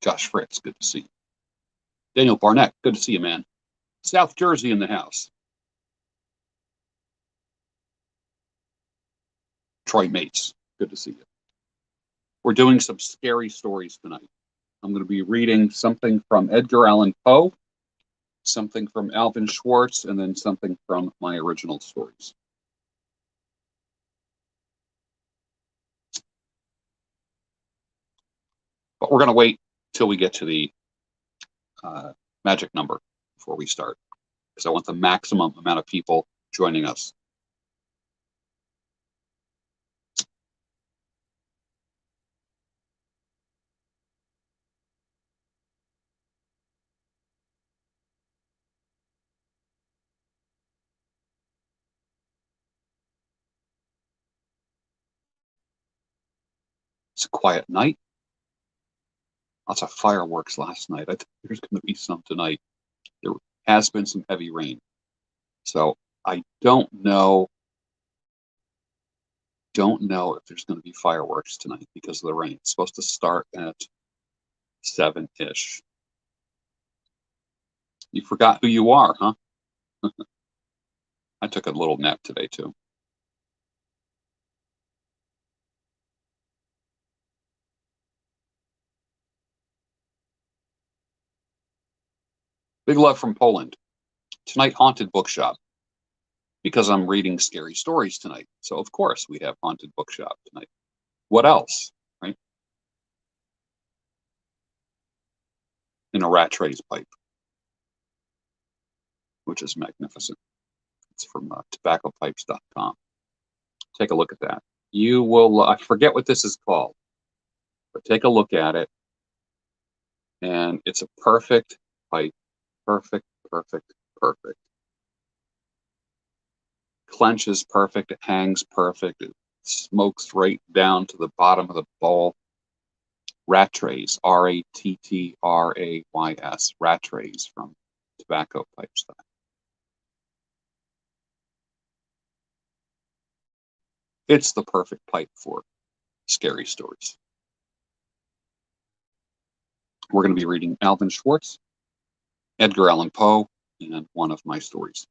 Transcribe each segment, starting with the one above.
Josh Fritz, good to see you. Daniel Barnett, good to see you, man. South Jersey in the house. Troy Mates, good to see you. We're doing some scary stories tonight. I'm going to be reading something from Edgar Allan Poe, something from Alvin Schwartz, and then something from my original stories. But we're going to wait till we get to the magic number before we start, because I want the maximum amount of people joining us. It's a quiet night. Lots of fireworks last night. I think there's going to be some tonight. There has been some heavy rain. So I don't know if there's going to be fireworks tonight because of the rain. It's supposed to start at 7-ish. You forgot who you are, huh? I took a little nap today, too. Big love from Poland. Tonight, Haunted Bookshop. Because I'm reading scary stories tonight. So, of course, we have Haunted Bookshop tonight. What else, right? In a Rattray's pipe, which is magnificent. It's from tobaccopipes.com. Take a look at that. You will, I forget what this is called, but take a look at it. And it's a perfect pipe. Perfect, perfect, perfect. Clenches perfect. It hangs perfect. It smokes right down to the bottom of the bowl. Rattrays, Rattrays, Rattrays from Tobacco Pipes. It's the perfect pipe for scary stories. We're going to be reading Alvin Schwartz, Edgar Allan Poe, and one of my stories.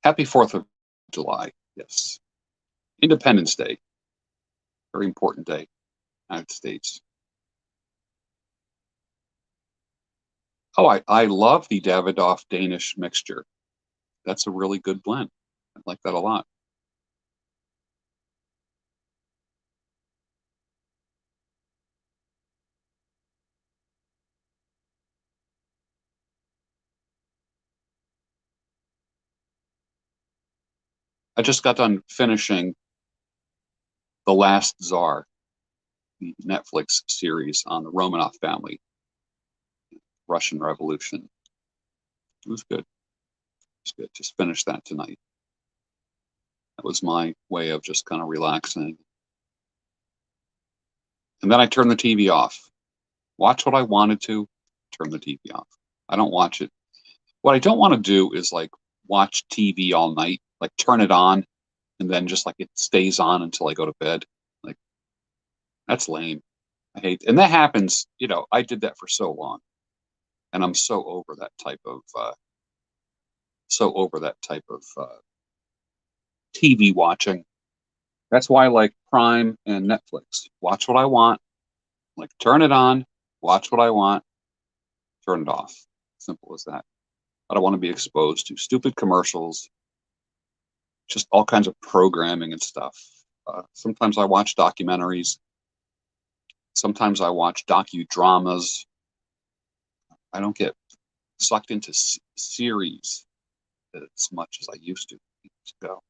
Happy 4th of July, yes. Independence Day, very important day, United States. Oh, I love the Davidoff Danish mixture. That's a really good blend. I like that a lot. I just got done finishing The Last Tsar, the Netflix series on the Romanov family, Russian Revolution. It was good. It was good. Just finished that tonight. That was my way of just kind of relaxing. And then I turned the TV off. Watch what I wanted to, turn the TV off. I don't watch it. What I don't want to do is like watch TV all night, like turn it on and then just like it stays on until I go to bed. Like, that's lame. I hate, and that happens, I did that for so long. And I'm so over that type of TV watching. That's why I like Prime and Netflix. Watch what I want, like turn it on, watch what I want, turn it off. Simple as that. I don't want to be exposed to stupid commercials, just all kinds of programming and stuff. Sometimes I watch documentaries. Sometimes I watch docudramas. I don't get sucked into series as much as I used to go.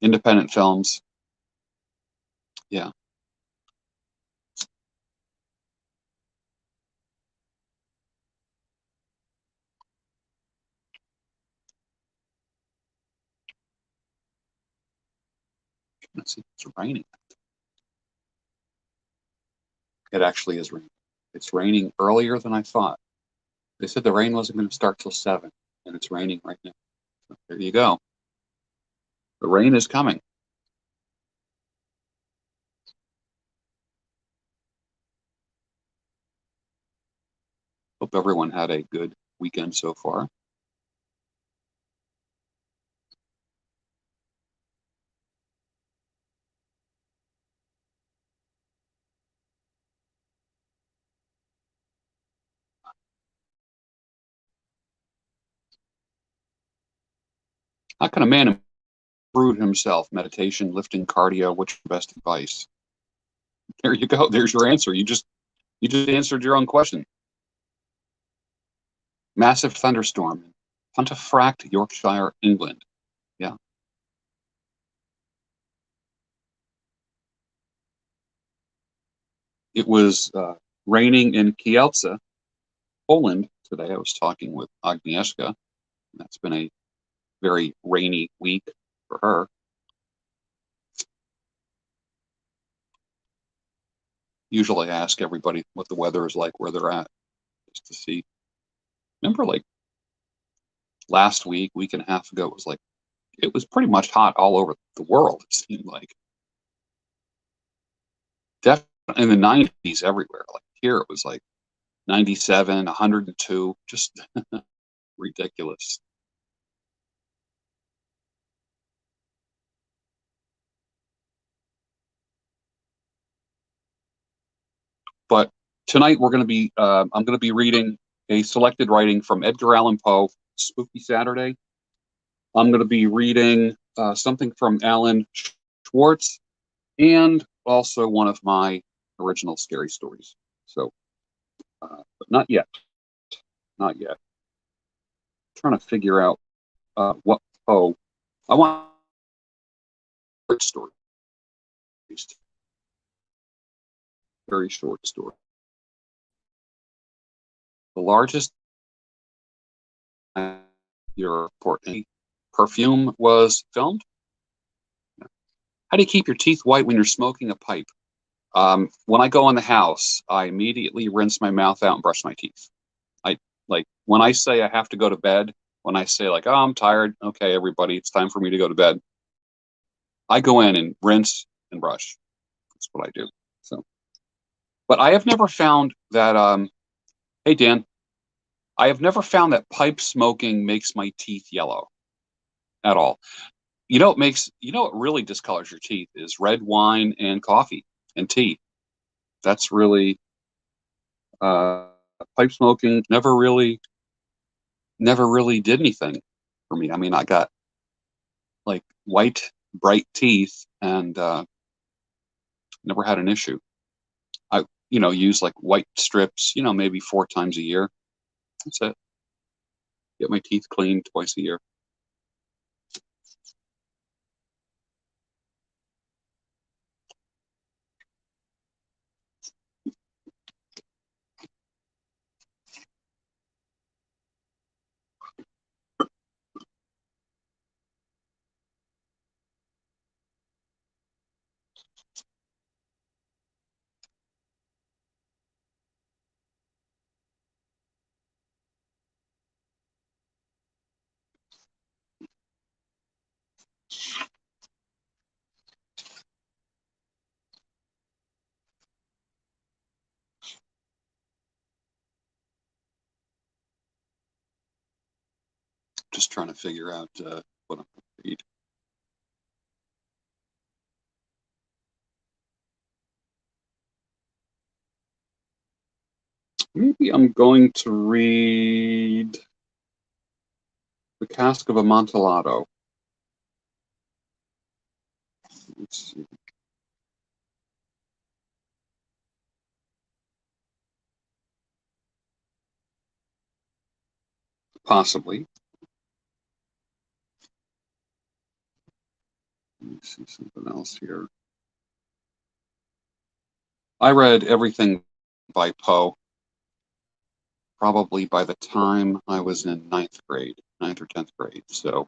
Independent films. Yeah. Let's see, it's raining. It actually is raining. It's raining earlier than I thought. They said the rain wasn't going to start till 7, and it's raining right now. So there you go. The rain is coming. Hope everyone had a good weekend so far. How can a man improve himself? Meditation, lifting, cardio. What's your best advice? There you go. There's your answer. You just answered your own question. Massive thunderstorm in Pontefract, Yorkshire, England. Yeah. It was raining in Kielce, Poland today. I was talking with Agnieszka. That's been a very rainy week for her. Usually I ask everybody what the weather is like where they're at, just to see. Remember, like last week and a half ago, it was pretty much hot all over the world, it seemed like. Definitely in the 90s everywhere. Like here it was like 97, 102, just ridiculous. But tonight I'm going to be reading a selected writing from Edgar Allan Poe, Spooky Saturday. I'm going to be reading something from Alan Schwartz and also one of my original scary stories. So, but not yet. Not yet. I'm trying to figure out what Poe. I want short stories. Very short story. The largest your perfume was filmed. How do you keep your teeth white when you're smoking a pipe? When I go in the house, I immediately rinse my mouth out and brush my teeth. I like when I say I have to go to bed, when I say like, oh, I'm tired. Okay, everybody, it's time for me to go to bed. I go in and rinse and brush. That's what I do. So, but I have never found that. Hey Dan, I have never found that pipe smoking makes my teeth yellow at all. What really discolors your teeth is red wine and coffee and tea. That's really pipe smoking never really did anything for me. I mean, I got like white, bright teeth and never had an issue. I, use like white strips, maybe 4 times a year. That's it. Get my teeth cleaned twice a year. Just trying to figure out what I'm going to read. Maybe I'm going to read The Cask of Amontillado. Let's see. Possibly. Let me see something else here. I read everything by Poe probably by the time I was in ninth or 10th grade. So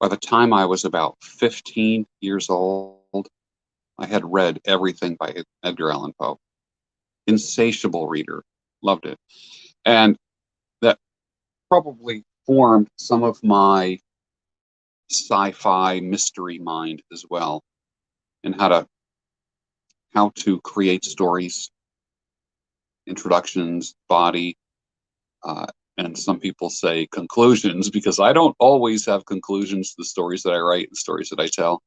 by the time I was about 15 years old, I had read everything by Edgar Allan Poe. Insatiable reader. Loved it. And that probably formed some of my sci-fi mystery mind as well, and how to create stories, introductions, body, And some people say conclusions, because I don't always have conclusions to the stories that I write and stories that I tell.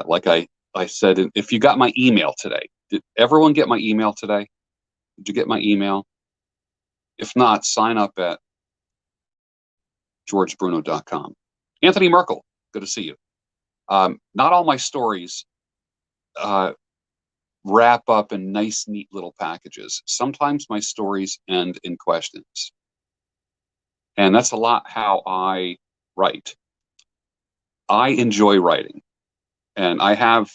Like I said, if you got my email today, did everyone get my email today? Did you get my email? If not, sign up at georgebruno.com. Anthony Merkel, good to see you. Not all my stories wrap up in nice, neat little packages. Sometimes my stories end in questions. And that's a lot how I write. I enjoy writing. And I have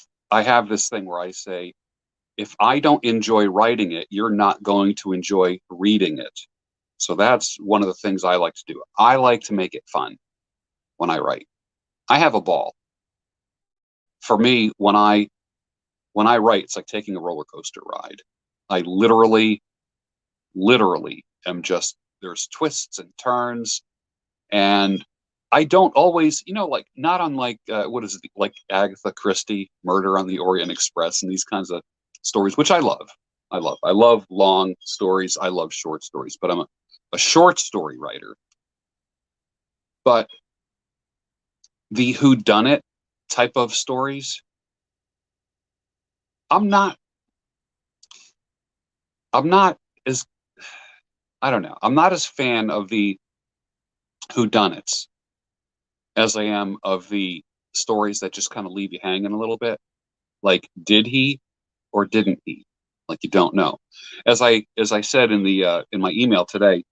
this thing where I say, if I don't enjoy writing it, you're not going to enjoy reading it. So that's one of the things I like to do. I like to make it fun when I write. I have a ball. For me, when I write, it's like taking a roller coaster ride. I literally am just, there's twists and turns, and I don't always, like not unlike what is it, like Agatha Christie, Murder on the Orient Express, and these kinds of stories, which I love. I love long stories. I love short stories, but I'm a short story writer. But the whodunit type of stories, I'm not as, I don't know. I'm not as fan of the whodunits as I am of the stories that just kind of leave you hanging a little bit. Like, did he or didn't he? Like, you don't know. As I said in the in my email today,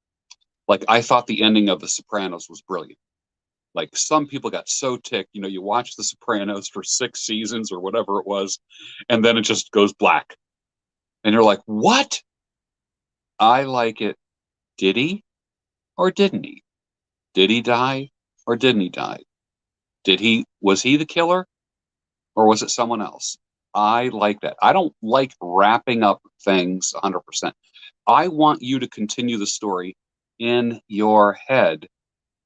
like, I thought the ending of The Sopranos was brilliant. Like, some people got so ticked, you watch The Sopranos for 6 seasons or whatever it was, and then it just goes black. And you're like, what? I like it. Did he or didn't he? Did he die or didn't he die? Was he the killer or was it someone else? I like that. I don't like wrapping up things 100%. I want you to continue the story in your head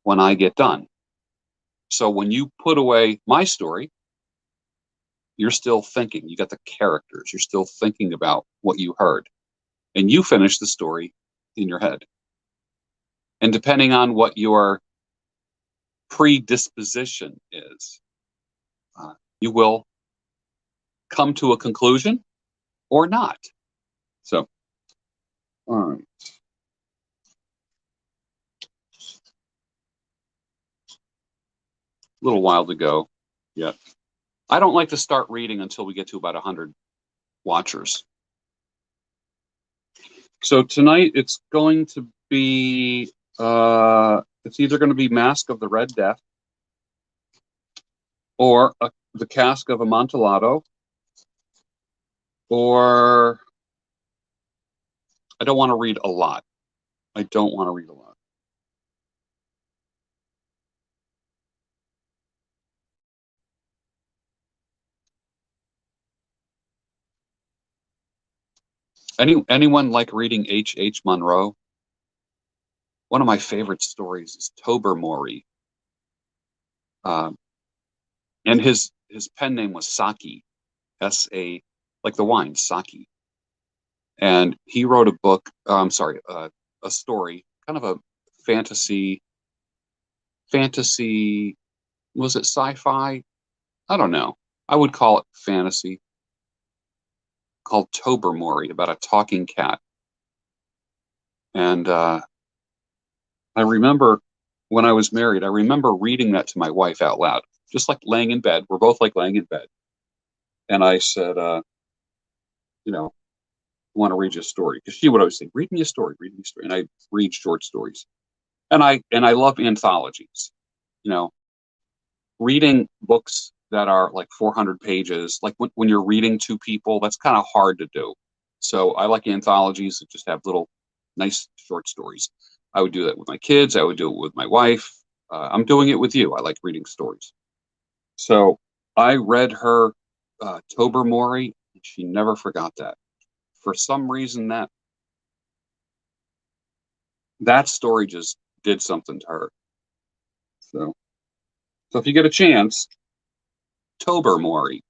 when I get done. So when you put away my story, you're still thinking. You got the characters. You're still thinking about what you heard. And you finish the story in your head. And depending on what your predisposition is, you will come to a conclusion or not. So, all right. A little while to go yet. I don't like to start reading until we get to about 100 watchers. So tonight it's going to be, it's either going to be Mask of the Red Death or the Cask of Amontillado, or I don't want to read a lot. I don't want to read a lot. Anyone like reading H.H. Munro? One of my favorite stories is Tobermory. And his pen name was Saki, S-A, like the wine, Saki. And he wrote a book, a story, kind of a fantasy, was it sci-fi? I don't know. I would call it fantasy, called Tobermory, about a talking cat. And I remember when I was married, I remember reading that to my wife out loud, just like laying in bed. We're both like laying in bed. And I said, I want to read you a story. Because she would always say, read me a story, read me a story. And I read short stories. And I love anthologies. Reading books that are like 400 pages, like when you're reading to people, that's kind of hard to do. So I like anthologies that just have little nice short stories. I would do that with my kids. I would do it with my wife. I'm doing it with you. I like reading stories. So I read her Tobermory, and she never forgot that. For some reason, that story just did something to her. So if you get a chance, Tobermory.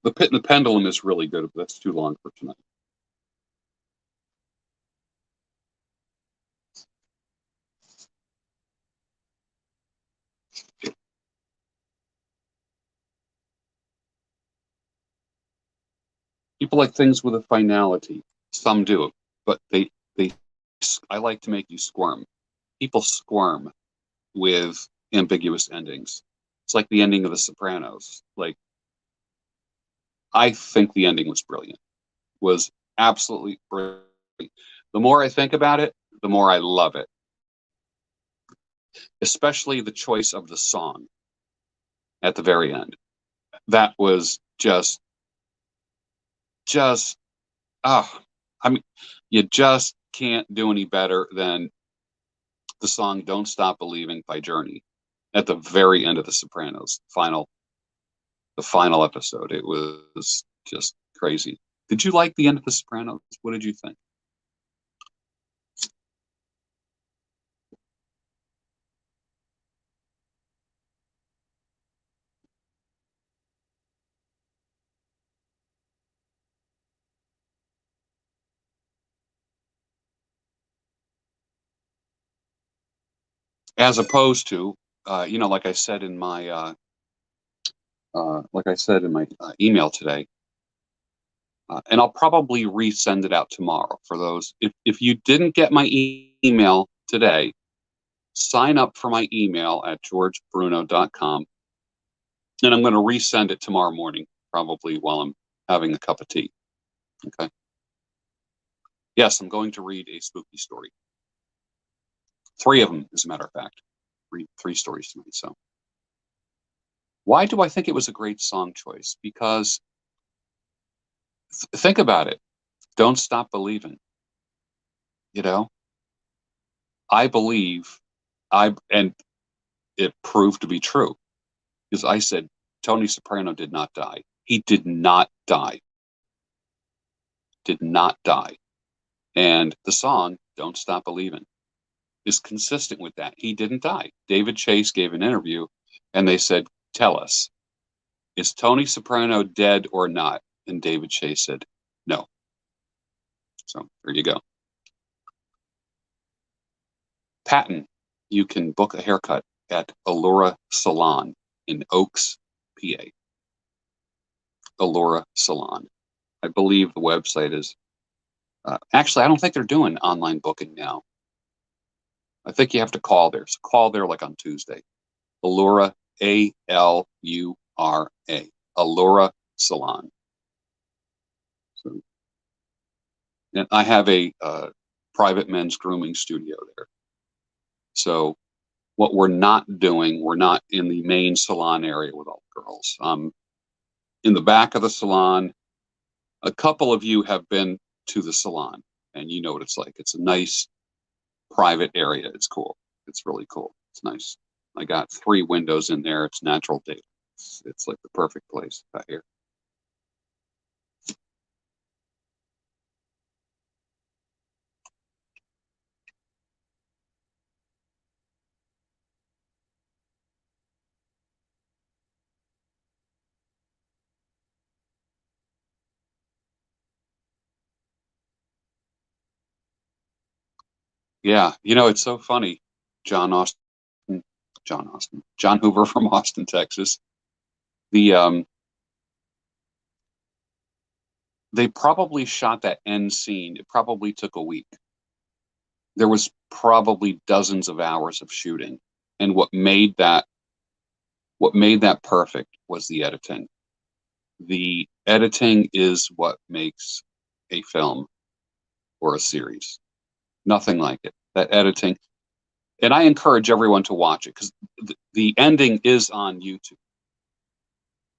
The Pit and the Pendulum is really good, but that's too long for tonight. People like things with a finality. Some do, but they. I like to make you squirm. People squirm with ambiguous endings. It's like the ending of The Sopranos. Like, I think the ending was brilliant. Was absolutely brilliant. The more I think about it, the more I love it. Especially the choice of the song at the very end. That was just oh, I mean, you just can't do any better than the song "Don't Stop Believing" by Journey at the very end of The Sopranos the final episode. It was just crazy. Did you like the end of The Sopranos? What did you think? As opposed to, like I said in my email today, and I'll probably resend it out tomorrow for those. If you didn't get my email today, sign up for my email at georgebruno.com, and I'm going to resend it tomorrow morning, probably while I'm having a cup of tea. Okay. Yes, I'm going to read a spooky story. 3 of them, as a matter of fact. Read 3 stories tonight. So, why do I think it was a great song choice? Because think about it. Don't stop believing. You know, I believe, and it proved to be true, because I said Tony Soprano did not die. He did not die. Did not die. And the song "Don't Stop Believing" is consistent with that. He didn't die. David Chase gave an interview, and they said, "Tell us, is Tony Soprano dead or not?" And David Chase said, "No." So there you go. Patton, you can book a haircut at Allura Salon in Oaks, PA. Allura Salon. I believe the website is. Actually, I don't think they're doing online booking now. I think you have to call there. So call there like on Tuesday. Allura, Alura, Allura Salon. So, and I have a private men's grooming studio there. So what we're not doing, we're not in the main salon area with all the girls. In the back of the salon, a couple of you have been to the salon, and you know what it's like. It's a nice private area. It's cool. It's really cool. It's nice. I got 3 windows in there. It's natural daylight. It's like the perfect place out here. Yeah, it's so funny. John Austin, John Hoover from Austin, Texas. The They probably shot that end scene. It probably took a week. There was probably dozens of hours of shooting, and what made that perfect was the editing. The editing is what makes a film or a series. Nothing like it. That editing, and I encourage everyone to watch it because the ending is on YouTube.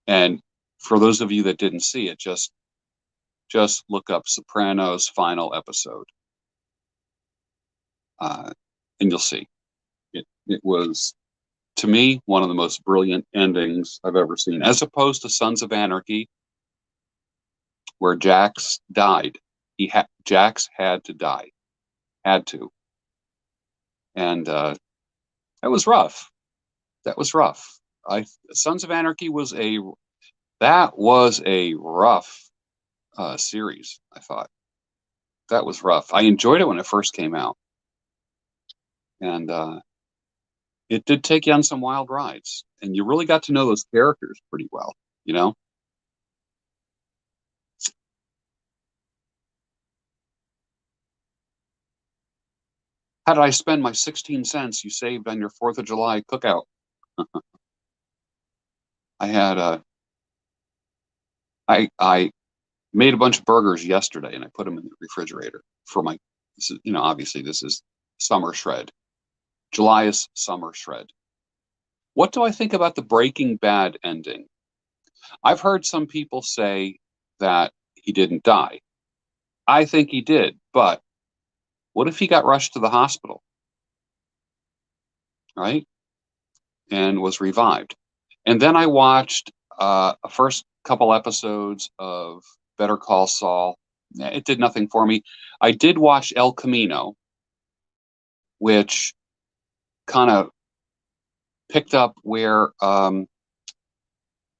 And for those of you that didn't see it, just look up Sopranos final episode, and you'll see. It was, to me, one of the most brilliant endings I've ever seen, as opposed to Sons of Anarchy, where Jax died. Jax had to die, had to, and that was rough. That was rough. Sons of Anarchy was That was a rough series, I thought. That was rough. I enjoyed it when it first came out. And it did take you on some wild rides. And you really got to know those characters pretty well, you know? How did I spend my 16 cents you saved on your 4th of July cookout? I had I made a bunch of burgers yesterday and I put them in the refrigerator for my, this is, obviously this is summer shred. July is summer shred. What do I think about the Breaking Bad ending? I've heard some people say that he didn't die. I think he did, but what if he got rushed to the hospital, right? And was revived. And then I watched a first couple episodes of Better Call Saul. It did nothing for me. I did watch El Camino, which kind of picked up where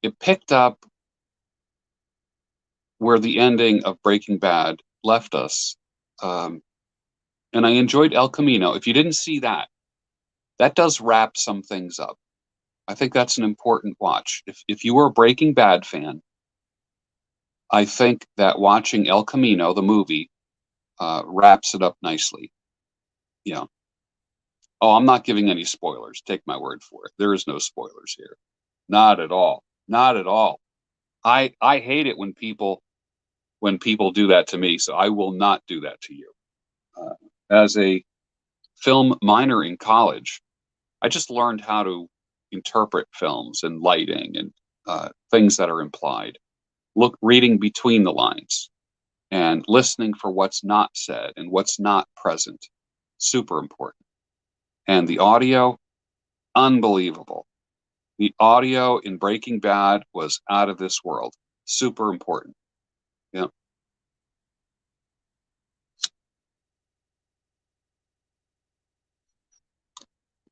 it picked up where the ending of Breaking Bad left us. And I enjoyed El Camino. If you didn't see that, that does wrap some things up. I think that's an important watch. If you were a Breaking Bad fan, I think that watching El Camino, the movie, wraps it up nicely. Yeah. Oh, I'm not giving any spoilers. Take my word for it. There is no spoilers here. Not at all. Not at all. I hate it when people do that to me. So I will not do that to you. As a film minor in college, I just learned how to interpret films and lighting and things that are implied. Reading between the lines and listening for what's not said and what's not present. Super important. And the audio, unbelievable. The audio in Breaking Bad was out of this world. Super important. Yeah.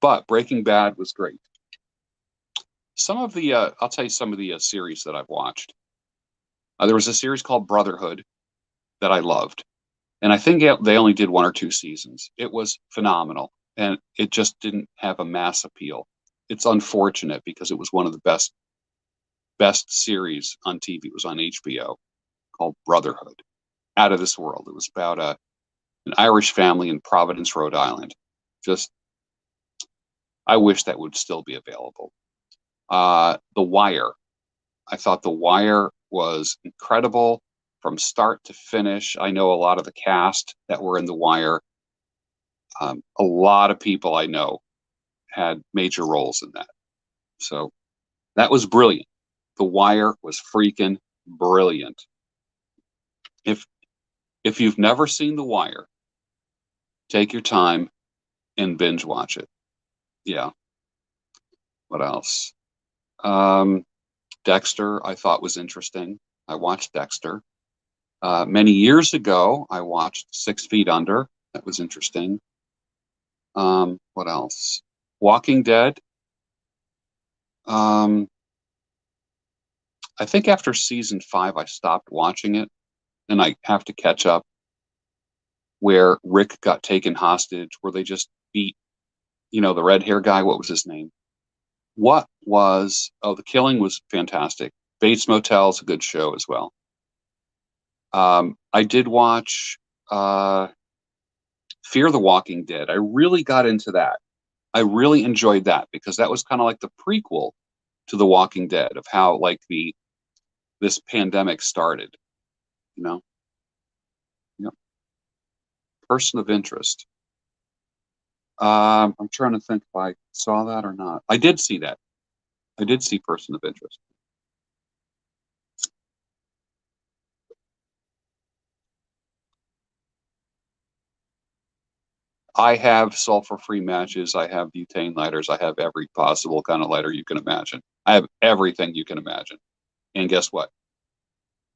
But Breaking Bad was great. Some of the, I'll tell you some of the series that I've watched. There was a series called Brotherhood that I loved. And I think they only did 1 or 2 seasons. It was phenomenal. And it just didn't have a mass appeal. It's unfortunate because it was one of the best series on TV. It was on HBO called Brotherhood. Out of this world. It was about an Irish family in Providence, Rhode Island. Just, I wish that would still be available. The Wire. I thought The Wire was incredible from start to finish. I know a lot of the cast that were in The Wire. A lot of people I know had major roles in that. So that was brilliant. The Wire was freaking brilliant. If you've never seen The Wire, take your time and binge watch it. Yeah. What else? Dexter, I thought was interesting. I watched Dexter. Many years ago, I watched 6 Feet Under. That was interesting. What else? Walking Dead. I think after season 5, I stopped watching it, and I have to catch up. Where Rick got taken hostage, where they just beat, the red hair guy. What was his name? The Killing was fantastic. Bates Motel is a good show as well. I did watch Fear the Walking Dead. I really got into that. I really enjoyed that because that was kind of like the prequel to The Walking Dead of how like this pandemic started, you know. Yep. Person of interest. I'm trying to think if I saw that or not. I did see that. I did see Person of Interest. I have sulfur-free matches. I have butane lighters. I have every possible kind of lighter you can imagine. I have everything you can imagine. And guess what?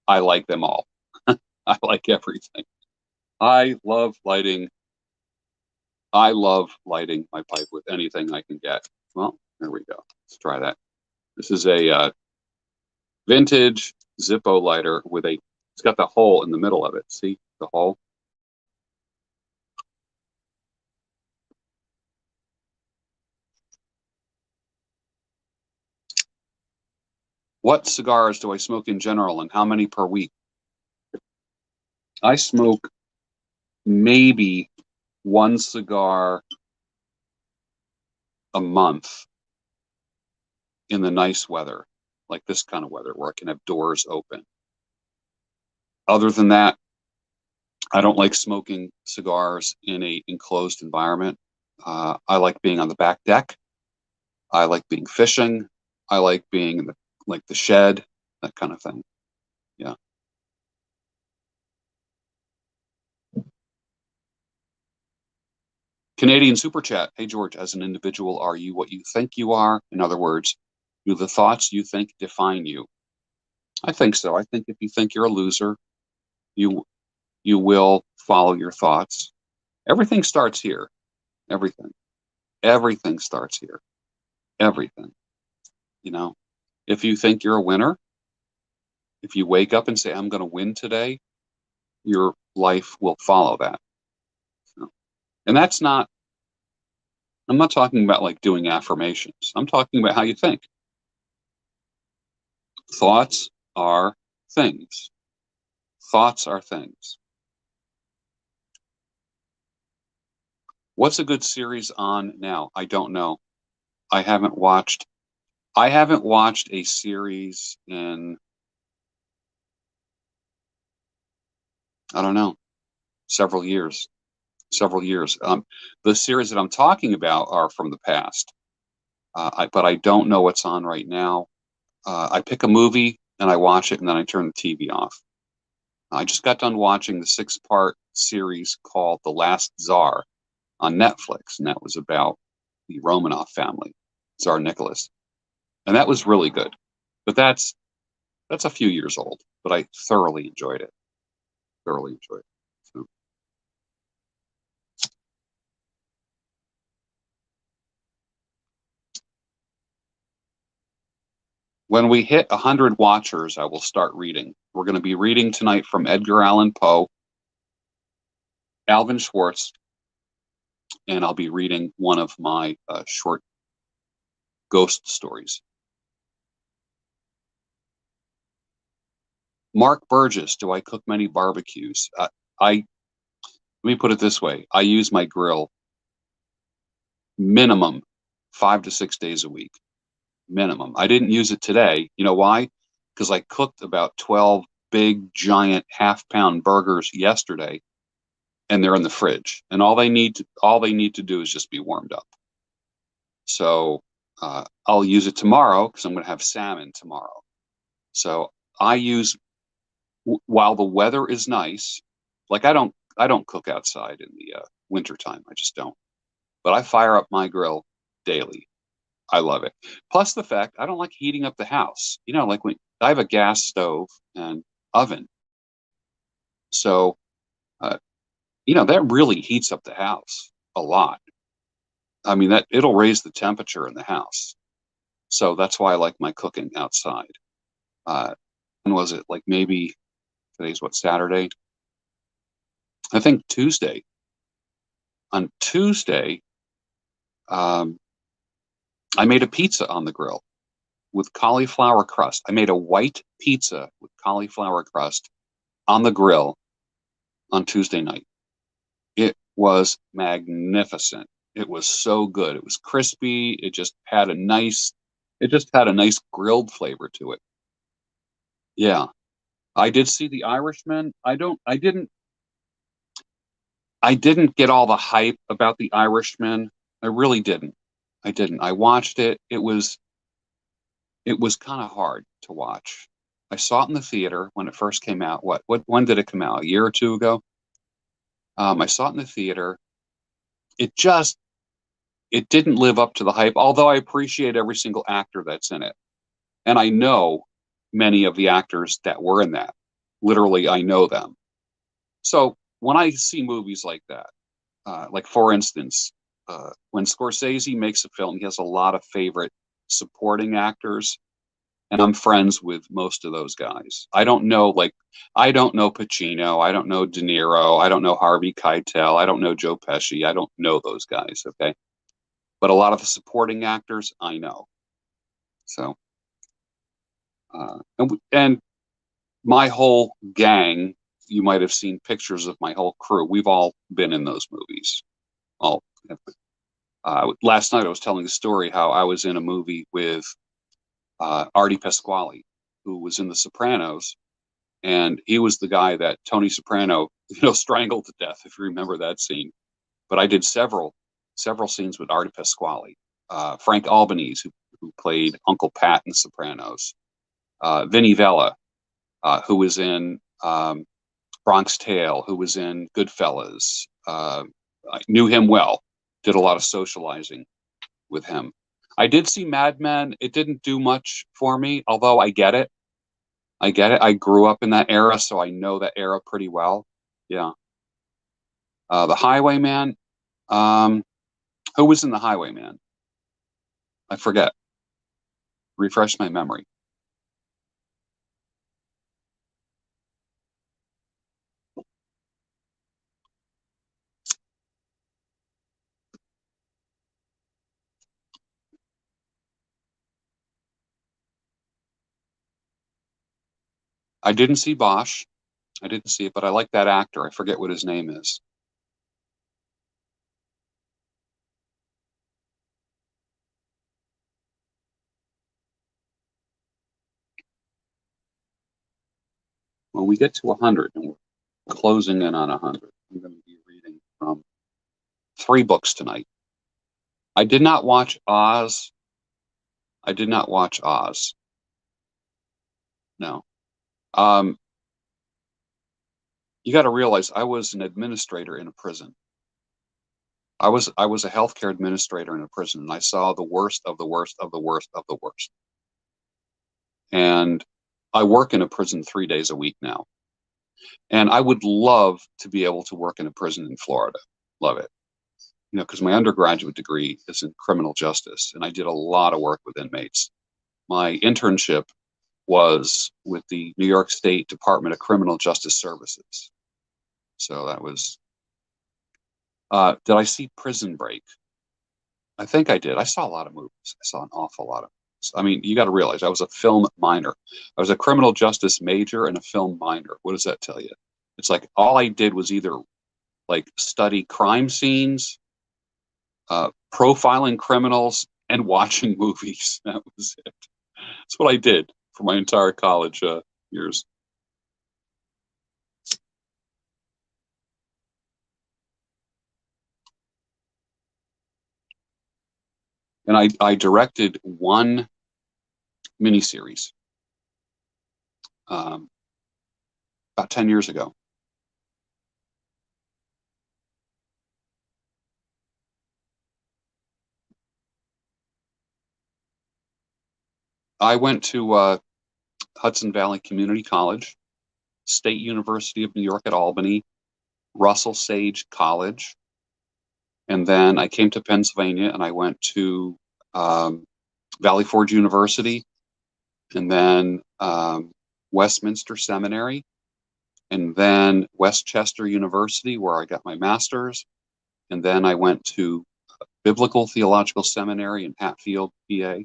I like them all. I like everything. I love lighting. I love lighting my pipe with anything I can get. Well, there we go. Let's try that. This is a Vintage Zippo lighter with it's got the hole in the middle of it. See the hole? What cigars do I smoke in general and how many per week? I smoke maybe one cigar a month in the nice weather, like this kind of weather where I can have doors open. Other than that, I don't like smoking cigars in a enclosed environment. I like being on the back deck. I like being fishing. I like being in the shed, that kind of thing. Yeah. Canadian Super Chat. Hey, George, as an individual, are you what you think you are? In other words, do the thoughts you think define you? I think so. I think if you think you're a loser, you you will follow your thoughts. Everything starts here. Everything. Everything starts here. Everything. You know, if you think you're a winner, if you wake up and say, I'm going to win today, your life will follow that. So, and I'm not talking about like doing affirmations. I'm talking about how you think. Thoughts are things. Thoughts are things. What's a good series on now? I don't know. I haven't watched a series in, I don't know, several years. Several years. The series that I'm talking about are from the past, but I don't know what's on right now. I pick a movie and I watch it and then I turn the TV off. I just got done watching the 6-part series called The Last Tsar on Netflix, and that was about the Romanov family, Tsar Nicholas, and that was really good. But that's a few years old, but I thoroughly enjoyed it. Thoroughly enjoyed it. So. When we hit 100 watchers, I will start reading. We're going to be reading tonight from Edgar Allan Poe, Alvin Schwartz, and I'll be reading one of my short ghost stories. Mark Burgess, do I cook many barbecues? Let me put it this way. I use my grill minimum 5 to 6 days a week. Minimum. I didn't use it today. You know why? Because I cooked about 12 big, giant half-pound burgers yesterday, and they're in the fridge. And all they need to do is just be warmed up. So I'll use it tomorrow because I'm going to have salmon tomorrow. So I use, while the weather is nice, like I don't cook outside in the wintertime. I just don't. But I fire up my grill daily. I love it. Plus the fact I don't like heating up the house. You know, like when I have a gas stove and oven. So, that really heats up the house a lot. I mean, that it'll raise the temperature in the house. So that's why I like my cooking outside. When was it? Like maybe today's what, Saturday? I think Tuesday. On Tuesday, I made a pizza on the grill with cauliflower crust. I made a white pizza with cauliflower crust on the grill on Tuesday night. It was magnificent. It was so good. It was crispy. It just had a nice grilled flavor to it. Yeah. I did see The Irishman. I didn't get all the hype about The Irishman. I really didn't. I didn't. I watched it. It was kind of hard to watch. I saw it in the theater when it first came out. When did it come out? A year or two ago? I saw it in the theater. It didn't live up to the hype, although I appreciate every single actor that's in it. And I know many of the actors that were in that. Literally, I know them. So when I see movies like that, like for instance, when Scorsese makes a film, he has a lot of favorite supporting actors. and I'm friends with most of those guys. I don't know Pacino, I don't know De Niro, I don't know Harvey Keitel, I don't know Joe Pesci, I don't know those guys, okay? But a lot of the supporting actors I know. So, and my whole gang, you might have seen pictures of my whole crew. We've all been in those movies. All last night I was telling the story how I was in a movie with Artie Pasquale, who was in The Sopranos, and he was the guy that Tony Soprano, strangled to death. If you remember that scene. But I did several scenes with Artie Pasquale, Frank Albanese, who played Uncle Pat in The Sopranos, Vinnie Vella, who was in Bronx Tale, who was in Goodfellas. I knew him well, did a lot of socializing with him. I did see Mad Men. It didn't do much for me, although I get it. I get it. I grew up in that era, so I know that era pretty well. Yeah. The Highwayman. Um, who was in The Highwayman? I forget. Refresh my memory. I didn't see Bosch. I didn't see it, but I like that actor. I forget what his name is. When we get to 100, and we're closing in on 100, I'm going to be reading from 3 books tonight. I did not watch Oz. I did not watch Oz. No. Um, you got to realize I was an administrator in a prison. I was a healthcare administrator in a prison, and I saw the worst of the worst of the worst of the worst. And I work in a prison 3 days a week now. And I would love to be able to work in a prison in Florida. Love it. Because my undergraduate degree is in criminal justice, and I did a lot of work with inmates. My internship was with the New York State Department of Criminal Justice Services. So that was. Did I see Prison Break? I think I did. I saw a lot of movies. I saw an awful lot of movies. I mean, you got to realize I was a film minor. I was a criminal justice major and a film minor. What does that tell you? It's like all I did was either like study crime scenes, profiling criminals, and watching movies. That was it. That's what I did for my entire college years. And I directed one miniseries um, about 10 years ago. I went to Hudson Valley Community College, State University of New York at Albany, Russell Sage College, and then I came to Pennsylvania and I went to Valley Forge University, and then Westminster Seminary, and then Westchester University, where I got my master's, and then I went to Biblical Theological Seminary in Hatfield, PA.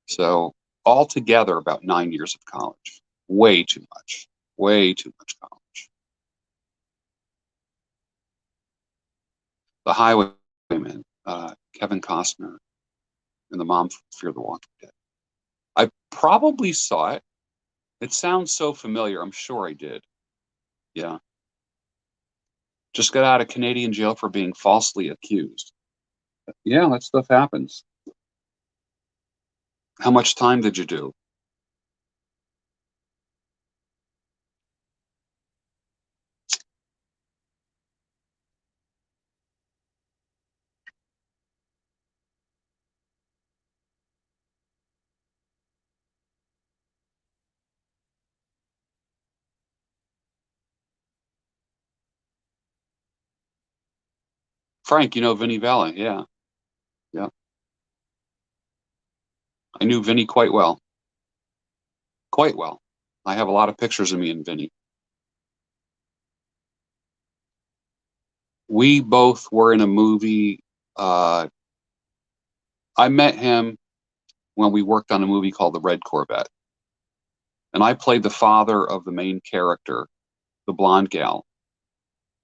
So altogether, about 9 years of college. Way too much. Way too much college. The Highwayman, Kevin Costner, and the mom from Fear the Walking Dead. I probably saw it. It sounds so familiar. I'm sure I did. Yeah. Just got out of Canadian jail for being falsely accused. Yeah, that stuff happens. How much time did you do? Frank, Vinnie Vella. Yeah. Yeah. I knew Vinnie quite well. Quite well. I have a lot of pictures of me and Vinny. We both were in a movie. I met him when we worked on a movie called The Red Corvette. And I played the father of the main character, the blonde gal.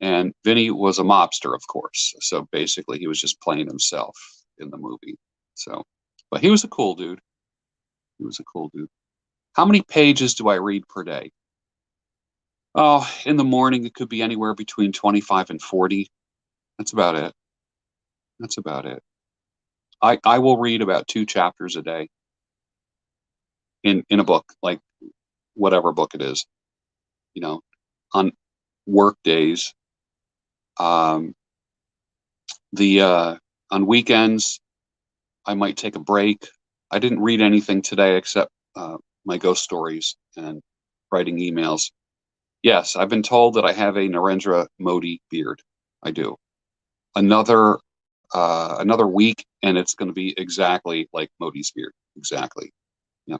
And Vinny was a mobster, of course. So basically, he was just playing himself in the movie. So, but he was a cool dude. He was a cool dude. How many pages do I read per day? Oh, in the morning, it could be anywhere between 25 and 40. That's about it. That's about it. I will read about 2 chapters a day in a book, like whatever book it is, you know, on work days. Um, the On weekends, I might take a break. I didn't read anything today except my ghost stories and writing emails. Yes, I've been told that I have a Narendra Modi beard. I do. Another week, and it's going to be exactly like Modi's beard. Exactly. Yeah.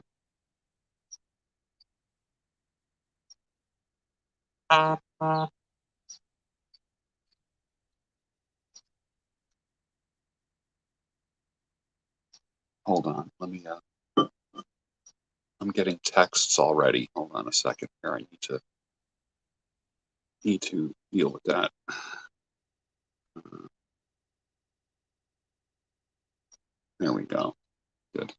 Hold on. Let me. I'm getting texts already. Hold on a second here. I need to deal with that. There we go. Good.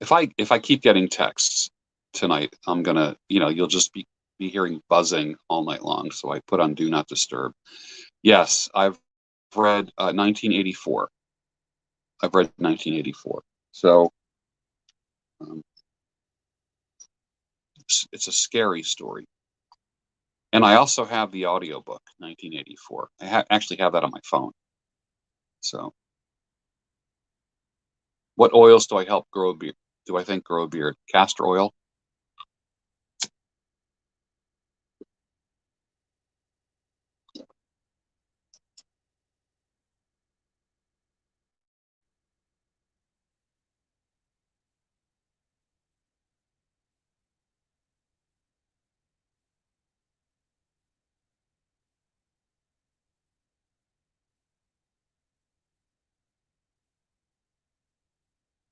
If I keep getting texts tonight, I'm gonna, you'll just be hearing buzzing all night long. So I put on Do Not Disturb. Yes, I've read 1984. I've read 1984. So um, it's a scary story. And I also have the audiobook, 1984. I actually have that on my phone. So what oils do I help grow a beard? Do I think grow a beard? Castor oil?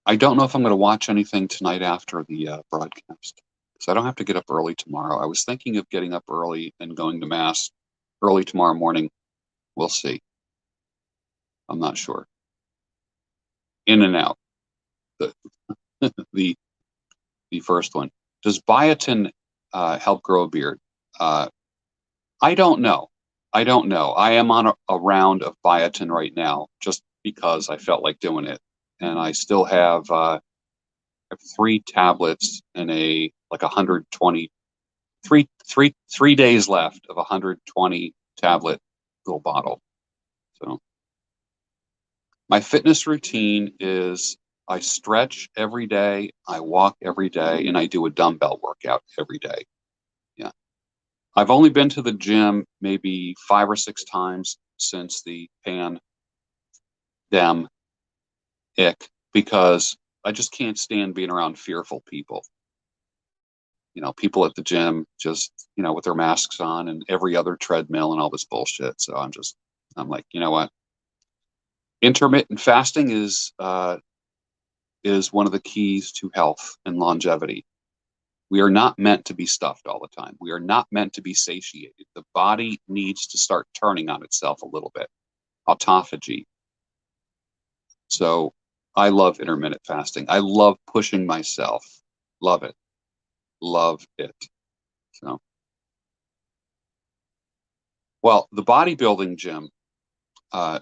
I don't know if I'm going to watch anything tonight after the broadcast. So I don't have to get up early tomorrow. I was thinking of getting up early and going to mass early tomorrow morning. We'll see. I'm not sure. In and out. The the the first one. Does biotin help grow a beard? Uh, I don't know. I don't know. I am on a round of biotin right now, just because I felt like doing it, and I still have 3 tablets and a like 120 3 days left of a 120 tablet little bottle. So my fitness routine is I stretch every day, I walk every day, and I do a dumbbell workout every day. Yeah. I've only been to the gym maybe 5 or 6 times since the pandemic because I just can't stand being around fearful people. People at the gym just, with their masks on and every other treadmill and all this bullshit. So I'm like, you know what? Intermittent fasting is one of the keys to health and longevity. We are not meant to be stuffed all the time. We are not meant to be satiated. The body needs to start turning on itself a little bit. Autophagy. So I love intermittent fasting. I love pushing myself. Love it. Love it. So, well, the bodybuilding gym uh,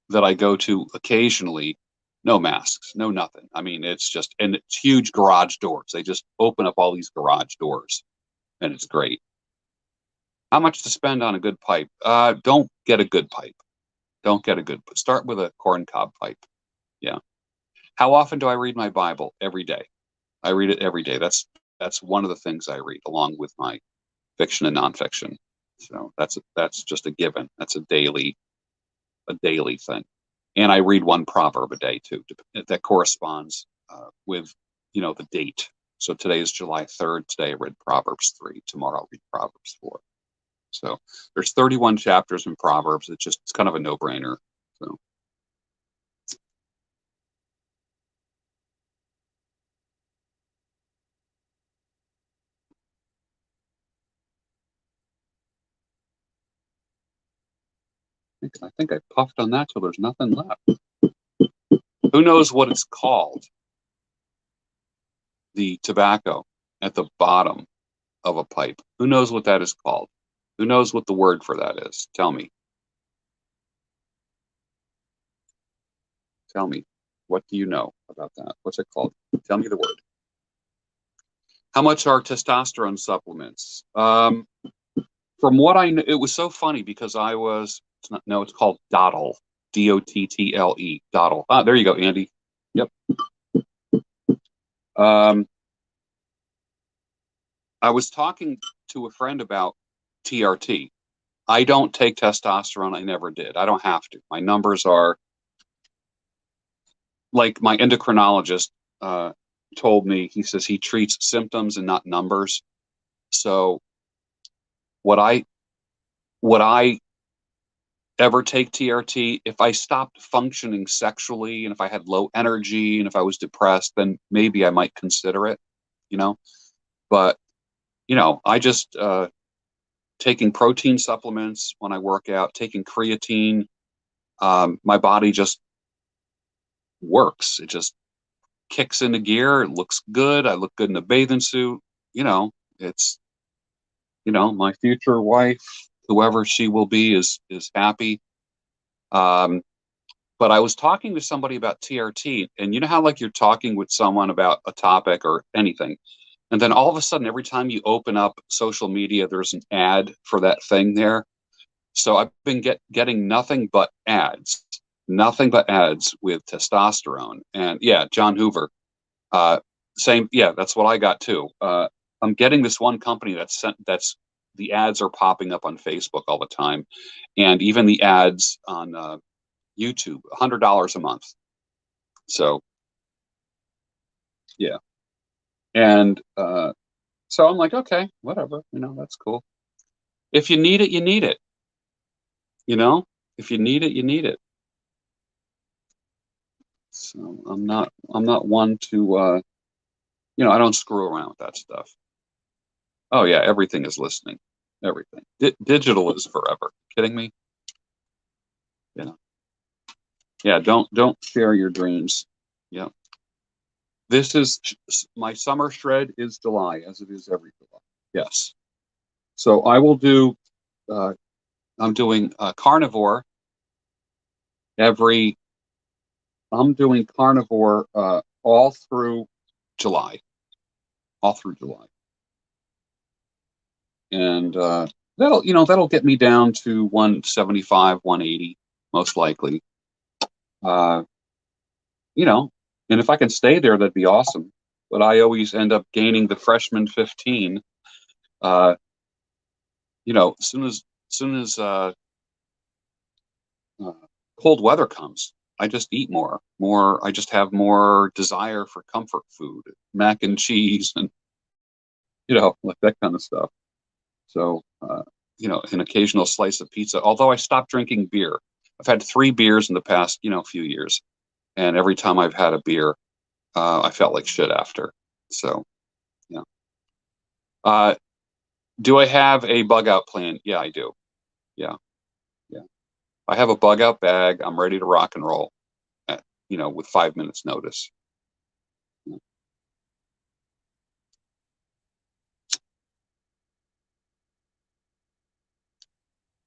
that I go to occasionally, no masks, no nothing. I mean, and it's huge garage doors. They just open up all these garage doors, and it's great. How much to spend on a good pipe? Don't get a good pipe. Don't get a good. Start with a corncob pipe. Yeah. How often do I read my Bible? Every day. I read it every day. That's one of the things I read, along with my fiction and nonfiction. So that's just a given. That's a daily thing. And I read one proverb a day too that corresponds with the date. So today is July 3rd. Today I read Proverbs 3. Tomorrow I'll read Proverbs 4. So there's 31 chapters in Proverbs. It's kind of a no-brainer. So. I think I puffed on that till there's nothing left. Who knows what it's called? The tobacco at the bottom of a pipe. Who knows what that is called? Who knows what the word for that is? Tell me. Tell me. What do you know about that? What's it called? Tell me the word. How much are testosterone supplements? From what I know, it was so funny because it's called Dottle. Dottle. Dottle. Ah, there you go, Andy. Yep. I was talking to a friend about TRT. I don't take testosterone. I never did. I don't have to. My numbers are like my endocrinologist told me. He says he treats symptoms and not numbers. So would I ever take TRT? If I stopped functioning sexually and if I had low energy and if I was depressed, then maybe I might consider it, you know. But I just taking protein supplements when I work out, taking creatine. My body just works. It just kicks into gear. It looks good. I look good in a bathing suit. It's my future wife, whoever she will be, is happy. But I was talking to somebody about TRT, and you know how like you're talking with someone about a topic or anything, and then all of a sudden, every time you open up social media, there's an ad for that thing there. So I've been getting nothing but ads with testosterone. And yeah, John Hoover, same. Yeah, that's what I got too. I'm getting this one company that's the ads are popping up on Facebook all the time, and even the ads on YouTube, $100 a month. So yeah, and so I'm like, okay, whatever, that's cool. If you need it, you need it. If you need it, you need it. So I'm not one to I don't screw around with that stuff. Oh yeah, everything is listening. Everything. Digital is forever. Kidding me? Yeah, don't share your dreams. Yeah. This is my summer shred is July, as it is every July. Yes. So I will do I'm doing carnivore every I'm doing carnivore all through July. All through July. And that'll get me down to 175, 180, most likely. Uh, and if I can stay there, that'd be awesome. But I always end up gaining the freshman 15. Uh, as soon as uh, cold weather comes, I just eat more. I just have more desire for comfort food, mac and cheese, and like that kind of stuff. So, an occasional slice of pizza. Although I stopped drinking beer, I've had 3 beers in the past, few years, and every time I've had a beer, I felt like shit after. So, yeah. Do I have a bug out plan? Yeah, I do. Yeah, yeah. I have a bug out bag. I'm ready to rock and roll. With 5 minutes notice. Yeah.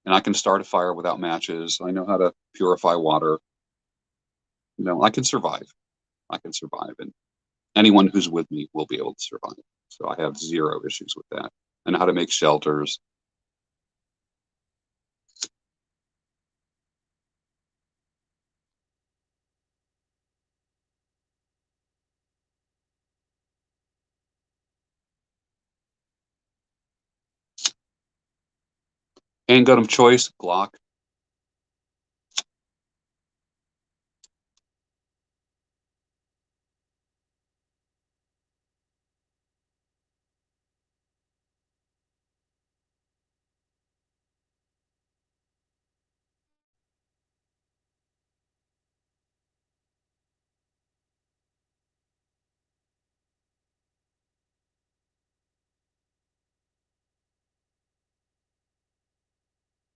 And I can start a fire without matches. I know how to purify water. I can survive. I can survive, and anyone who's with me will be able to survive. So I have zero issues with that. And how to make shelters. Handgun of choice, Glock.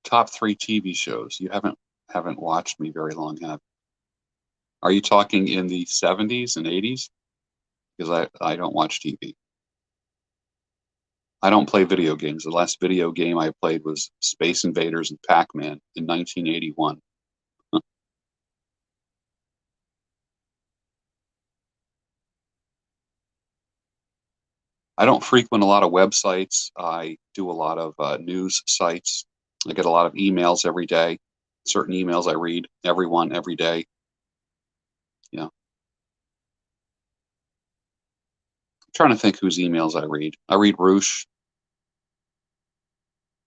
top 3 TV shows. You haven't watched me very long, have you? Are you talking in the 70s and 80s? Because I don't watch TV. I don't play video games. The last video game I played was Space Invaders and Pac-Man in 1981. I don't frequent a lot of websites. I do a lot of news sites. I get a lot of emails every day. Certain emails I read, every day. Yeah. I'm trying to think whose emails I read. I read Roosh,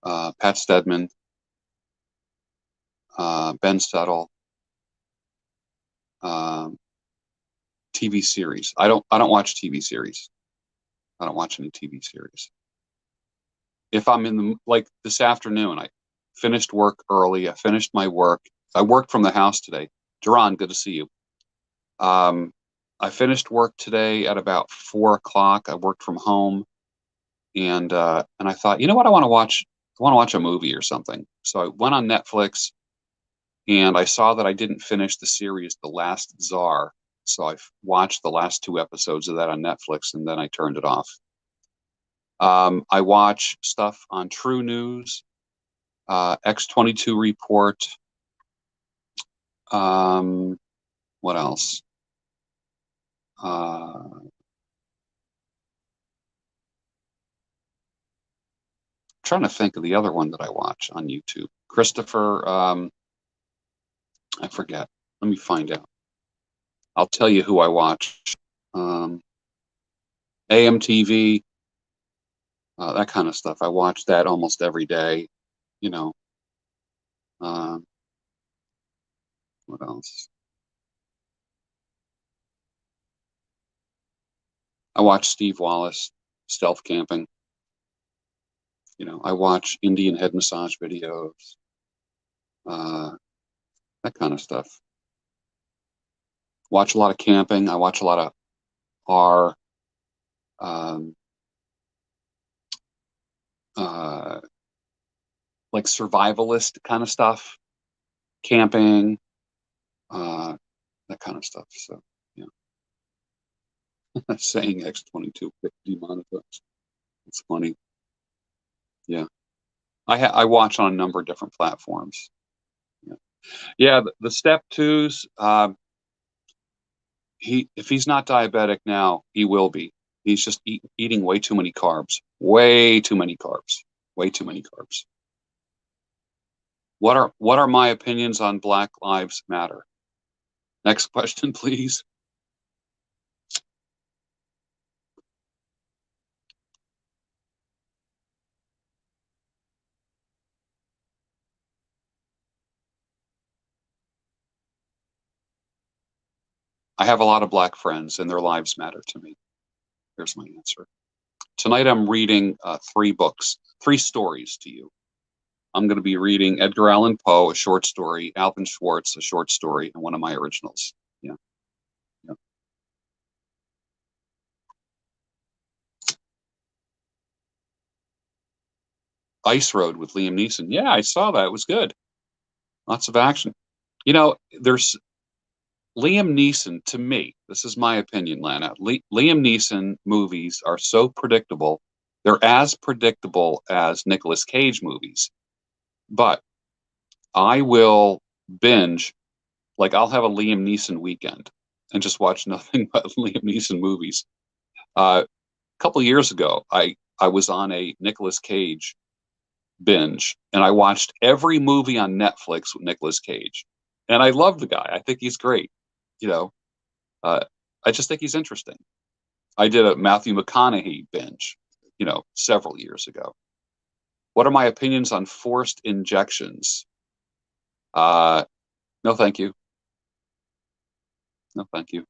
Pat Stedman, Ben Settle, TV series. I don't watch TV series. I don't watch any TV series. If I'm in the, like this afternoon, I finished work early. I finished my work. I worked from the house today. Duran, good to see you. I finished work today at about 4 o'clock. I worked from home, and I thought, you know what, I want to watch. I want to watch a movie or something. So I went on Netflix, and I saw that I didn't finish the series, The Last Tsar. So I watched the last 2 episodes of that on Netflix, and then I turned it off. I watch stuff on True News, X22 Report. What else? Trying to think of the other one that I watch on YouTube. Christopher, I forget. Let me find out. I'll tell you who I watch. AMTV, that kind of stuff. I watch that almost every day. You know. What else? I watch Steve Wallace, stealth camping. You know, I watch Indian head massage videos, that kind of stuff. Watch a lot of camping. I watch a lot of our like survivalist kind of stuff, camping, that kind of stuff. So, yeah. Saying X22 demonetized. It's funny. Yeah. I watch on a number of different platforms. Yeah. Yeah, the step twos, if he's not diabetic now, he will be. He's just eating way too many carbs. Way too many carbs. Way too many carbs. What are my opinions on Black Lives Matter? Next question, please. I have a lot of black friends, and their lives matter to me. Here's my answer. Tonight I'm reading 3 books, 3 stories to you. I'm going to be reading Edgar Allan Poe, a short story, Alvin Schwartz, a short story, and one of my originals. Yeah. Yeah. Ice Road with Liam Neeson. Yeah, I saw that. It was good. Lots of action. You know, there's Liam Neeson, to me, this is my opinion, Lana. Liam Neeson movies are so predictable. They're as predictable as Nicolas Cage movies. But I will binge, like I'll have a Liam Neeson weekend and just watch nothing but Liam Neeson movies. A couple of years ago, I was on a Nicolas Cage binge, and I watched every movie on Netflix with Nicolas Cage. And I love the guy. I think he's great. You know, I just think he's interesting. I did a Matthew McConaughey binge, you know, several years ago. What are my opinions on forced injections? No, thank you. No, thank you.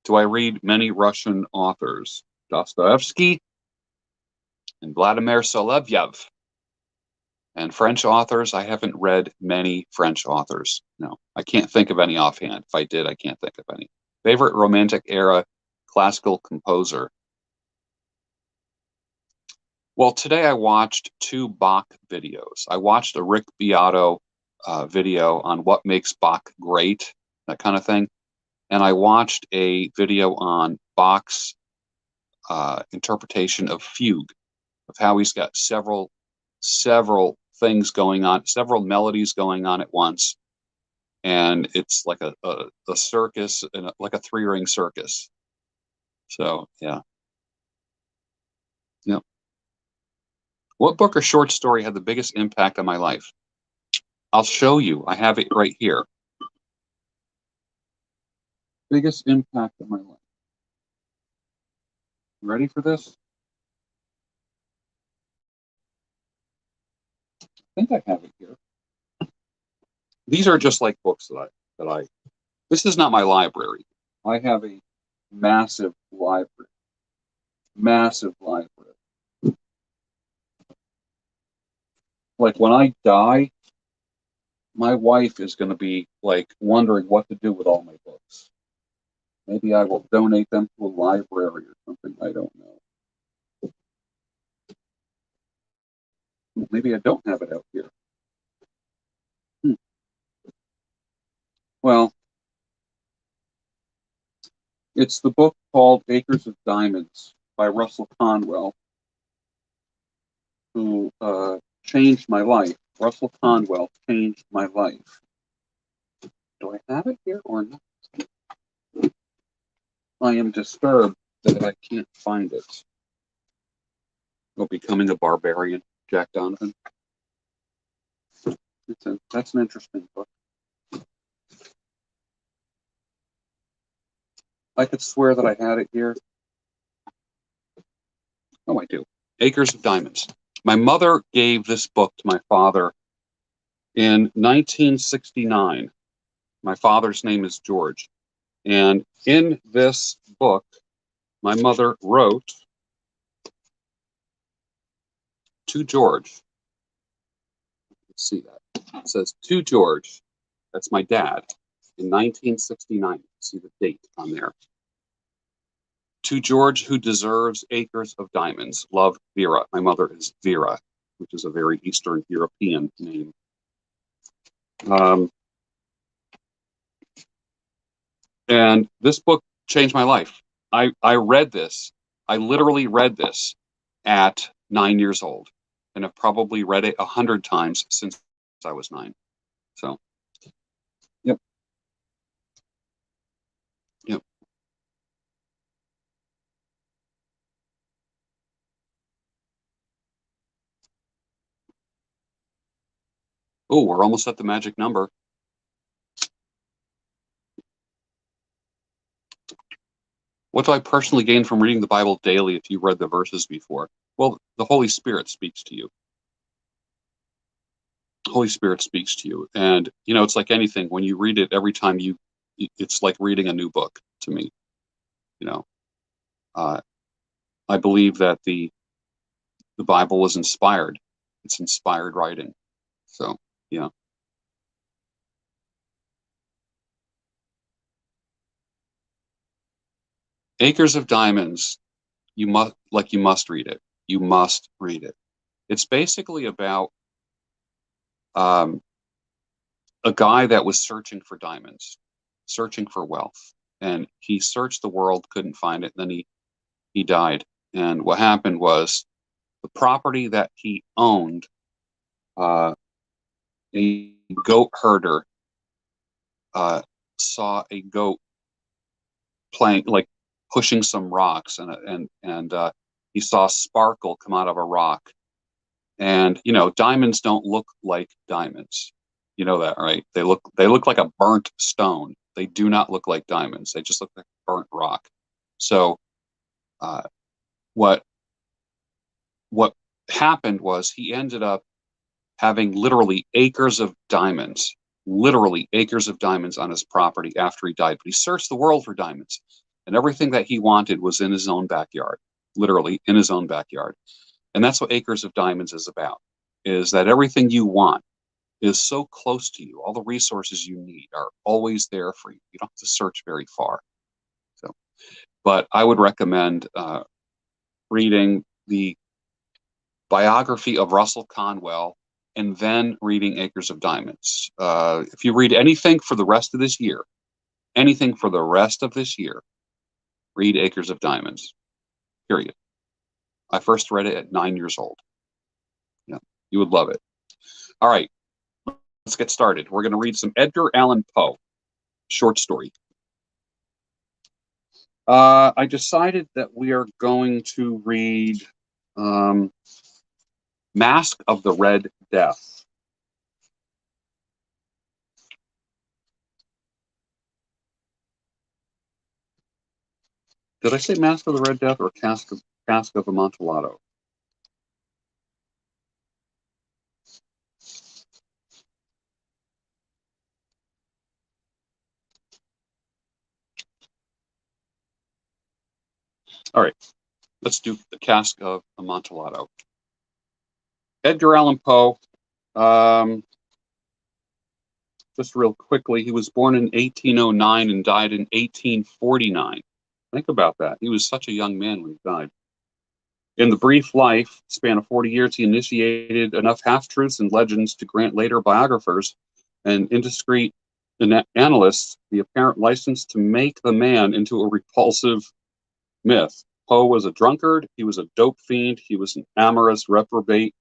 Do I read many Russian authors? Dostoevsky and Vladimir Solovyev. And French authors, I haven't read many French authors. No, I can't think of any offhand. If I did, I can't think of any. Favorite romantic era, classical composer. Well, today I watched 2 Bach videos. I watched a Rick Beato video on what makes Bach great, that kind of thing. And I watched a video on Bach's interpretation of fugue, of how he's got several things going on, several melodies going on at once. And it's like a circus, and like a 3-ring circus. So, yeah. Yeah. What book or short story had the biggest impact on my life? I'll show you. I have it right here. Biggest impact on my life. Ready for this? I think I have it here. These are just like books that I. This is not my library. I have a massive library. Massive library. Like when I die, my wife is going to be like wondering what to do with all my books. Maybe I will donate them to a library or something. I don't know. Maybe I don't have it out here. Well, it's the book called Acres of Diamonds by Russell Conwell, who changed my life. Russell Conwell changed my life. Do I have it here or not? I am disturbed that I can't find it. Becoming a Barbarian, Jack Donovan. That's an interesting book. I could swear that I had it here. Oh, I do. Acres of Diamonds. My mother gave this book to my father in 1969. My father's name is George. And in this book, my mother wrote to George. Let's see that. It says, to George. That's my dad. In 1969. See the date on there. To George, who deserves acres of diamonds. Love, Vera. My mother is Vera, which is a very Eastern European name. And this book changed my life. I read this. I literally read this at 9 years old, and have probably read it 100 times since I was 9. So, yep. Yep. Oh, we're almost at the magic number. What do I personally gain from reading the Bible daily if you read the verses before? Well, the Holy Spirit speaks to you. Holy Spirit speaks to you. And, it's like anything. When you read it, every time it's like reading a new book to me. I believe that the Bible was inspired. It's inspired writing. So, yeah. Acres of Diamonds. You must read it. You must read it. It's basically about a guy that was searching for diamonds, searching for wealth, and he searched the world, couldn't find it. And then he died. And what happened was the property that he owned, a goat herder saw a goat playing, like pushing some rocks, and he saw sparkle come out of a rock. And diamonds don't look like diamonds. You know that, right? They look like a burnt stone. They do not look like diamonds. They just look like burnt rock. So what happened was he ended up having literally acres of diamonds on his property after he died. But he searched the world for diamonds, and everything that he wanted was in his own backyard, literally in his own backyard. And that's what Acres of Diamonds is about, is that everything you want is so close to you. All the resources you need are always there for you. You don't have to search very far. So, But I would recommend reading the biography of Russell Conwell and then reading Acres of Diamonds. If you read anything for the rest of this year, read Acres of Diamonds, period. I first read it at 9 years old. Yeah, you would love it. All right, let's get started. We're going to read some Edgar Allan Poe, short story. I decided that we are going to read Mask of the Red Death. Did I say Mask of the Red Death or Cask of Amontillado? All right, let's do the Cask of Amontillado. Edgar Allan Poe, just real quickly, he was born in 1809 and died in 1849. Think about that. He was such a young man when he died. In the brief life span of 40 years, he initiated enough half-truths and legends to grant later biographers and indiscreet analysts the apparent license to make the man into a repulsive myth. Poe was a drunkard, he was a dope fiend, he was an amorous reprobate.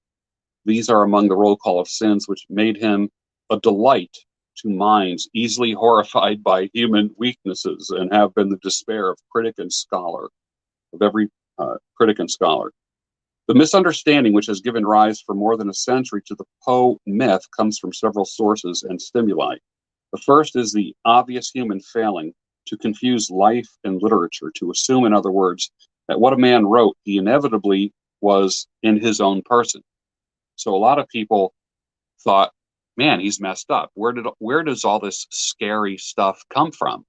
These are among the roll call of sins which made him a delight to minds easily horrified by human weaknesses and have been the despair of critic and scholar, of every critic and scholar. The misunderstanding which has given rise for more than a century to the Poe myth comes from several sources and stimuli. The first is the obvious human failing to confuse life and literature, to assume, in other words, that what a man wrote, he inevitably was in his own person. So a lot of people thought, man, he's messed up. Where does all this scary stuff come from?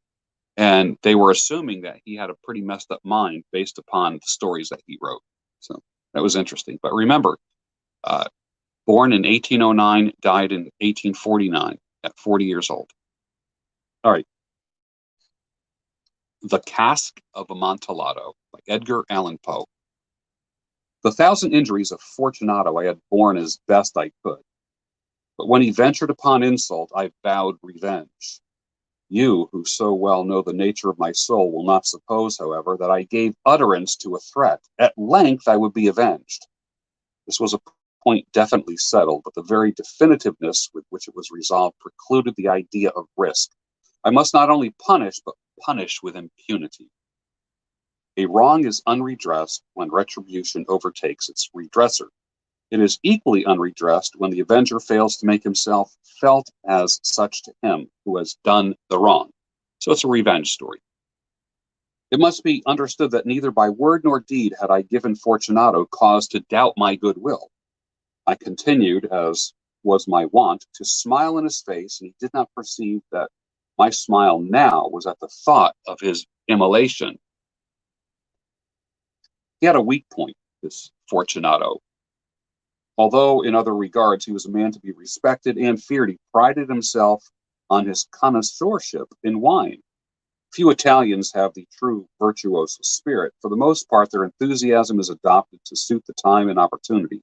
And they were assuming that he had a pretty messed up mind based upon the stories that he wrote. So that was interesting. But remember, born in 1809, died in 1849 at 40 years old. All right. The Cask of Amontillado by Edgar Allan Poe. The thousand injuries of Fortunato I had borne as best I could. But when he ventured upon insult, I vowed revenge. You, who so well know the nature of my soul, will not suppose, however, that I gave utterance to a threat. At length I would be avenged. This was a point definitely settled, but the very definitiveness with which it was resolved precluded the idea of risk. I must not only punish, but punish with impunity. A wrong is unredressed when retribution overtakes its redresser. It is equally unredressed when the avenger fails to make himself felt as such to him who has done the wrong. So it's a revenge story. It must be understood that neither by word nor deed had I given Fortunato cause to doubt my goodwill. I continued, as was my wont, to smile in his face, and he did not perceive that my smile now was at the thought of his immolation. He had a weak point, this Fortunato. Although in other regards he was a man to be respected and feared, he prided himself on his connoisseurship in wine. Few Italians have the true virtuoso spirit. For the most part, their enthusiasm is adopted to suit the time and opportunity.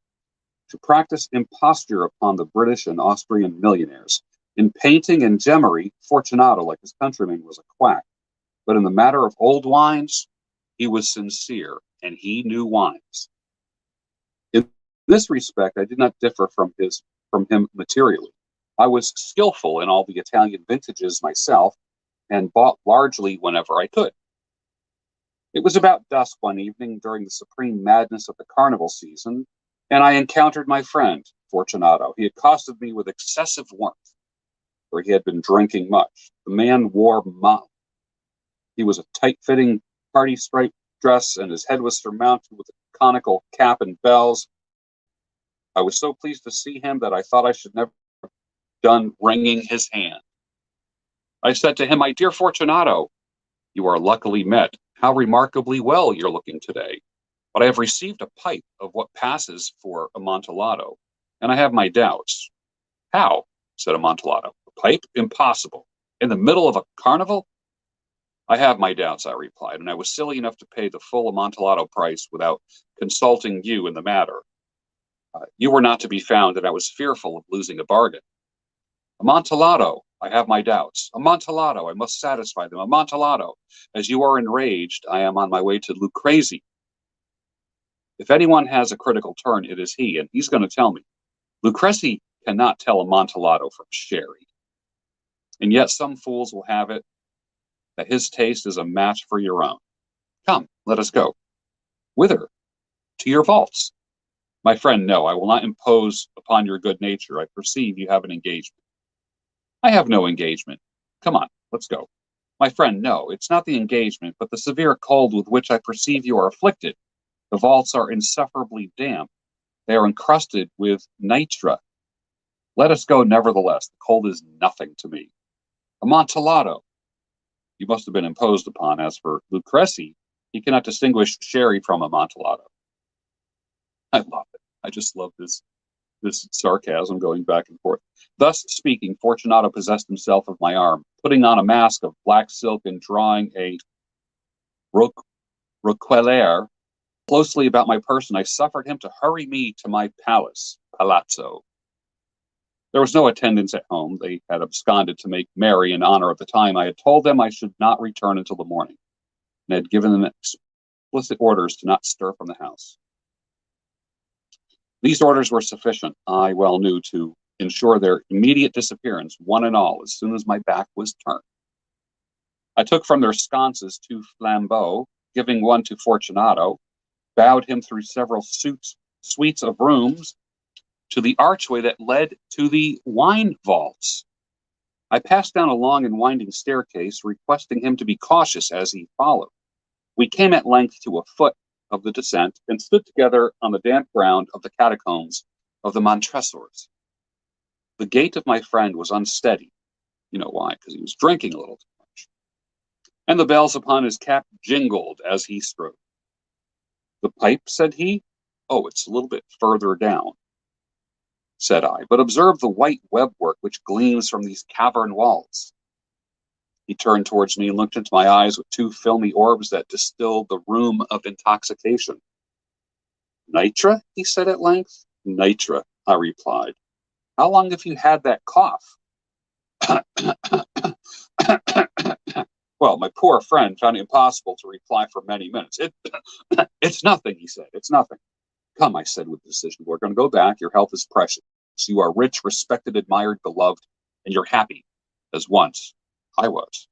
To practice imposture upon the British and Austrian millionaires. In painting and gemmery, Fortunato, like his countrymen, was a quack. But in the matter of old wines, he was sincere, and he knew wines. In this respect, I did not differ from him materially. I was skillful in all the Italian vintages myself, and bought largely whenever I could. It was about dusk one evening during the supreme madness of the carnival season, and I encountered my friend, Fortunato. He accosted me with excessive warmth, for he had been drinking much. The man wore He was a tight-fitting party-striped dress, and his head was surmounted with a conical cap and bells. I was so pleased to see him that I thought I should never have done wringing his hand. I said to him, "My dear Fortunato, you are luckily met. How remarkably well you're looking today. But I have received a pipe of what passes for Amontillado, and I have my doubts." "How?" said Amontillado. "A pipe? Impossible. In the middle of a carnival?" I have my doubts, I replied, and I was silly enough to pay the full Amontillado price without consulting you in the matter. You were not to be found, and I was fearful of losing a bargain. Amontillado, I have my doubts. Amontillado, I must satisfy them. Amontillado, as you are enraged, I am on my way to Lucrezi. If anyone has a critical turn, it is he, and he's going to tell me. Lucrezi cannot tell Amontillado from sherry. And yet some fools will have it that his taste is a match for your own. Come, let us go. Whither? To your vaults. My friend, no, I will not impose upon your good nature. I perceive you have an engagement. I have no engagement. Come on, let's go. My friend, no, it's not the engagement, but the severe cold with which I perceive you are afflicted. The vaults are insufferably damp. They are encrusted with nitre. Let us go nevertheless. The cold is nothing to me. Amontillado. You must have been imposed upon. As for Lucrezi, he cannot distinguish sherry from Amontillado. I love it. I just love this sarcasm going back and forth. Thus speaking, Fortunato possessed himself of my arm, putting on a mask of black silk and drawing a roquelaire closely about my person. I suffered him to hurry me to my palazzo. There was no attendance at home. They had absconded to make merry in honor of the time. I had told them I should not return until the morning, and had given them explicit orders to not stir from the house. These orders were sufficient, I well knew, to ensure their immediate disappearance, one and all, as soon as my back was turned. I took from their sconces 2 flambeaux, giving one to Fortunato, bowed him through several suites of rooms to the archway that led to the wine vaults. I passed down a long and winding staircase, requesting him to be cautious as he followed. We came at length to a foot of the descent and stood together on the damp ground of the catacombs of the Montresors. The gait of my friend was unsteady. You know why? Because he was drinking a little too much. And the bells upon his cap jingled as he strode. The pipe, said he? Oh, it's a little bit further down, said I, but observe the white webwork which gleams from these cavern walls. He turned towards me and looked into my eyes with 2 filmy orbs that distilled the rheum of intoxication. Nitre, he said at length. Nitre, I replied. How long have you had that cough? Well, my poor friend found it impossible to reply for many minutes. It's nothing, he said. It's nothing. Come, I said with decision. We're going to go back. Your health is precious. You are rich, respected, admired, beloved, and you're happy, as once I was.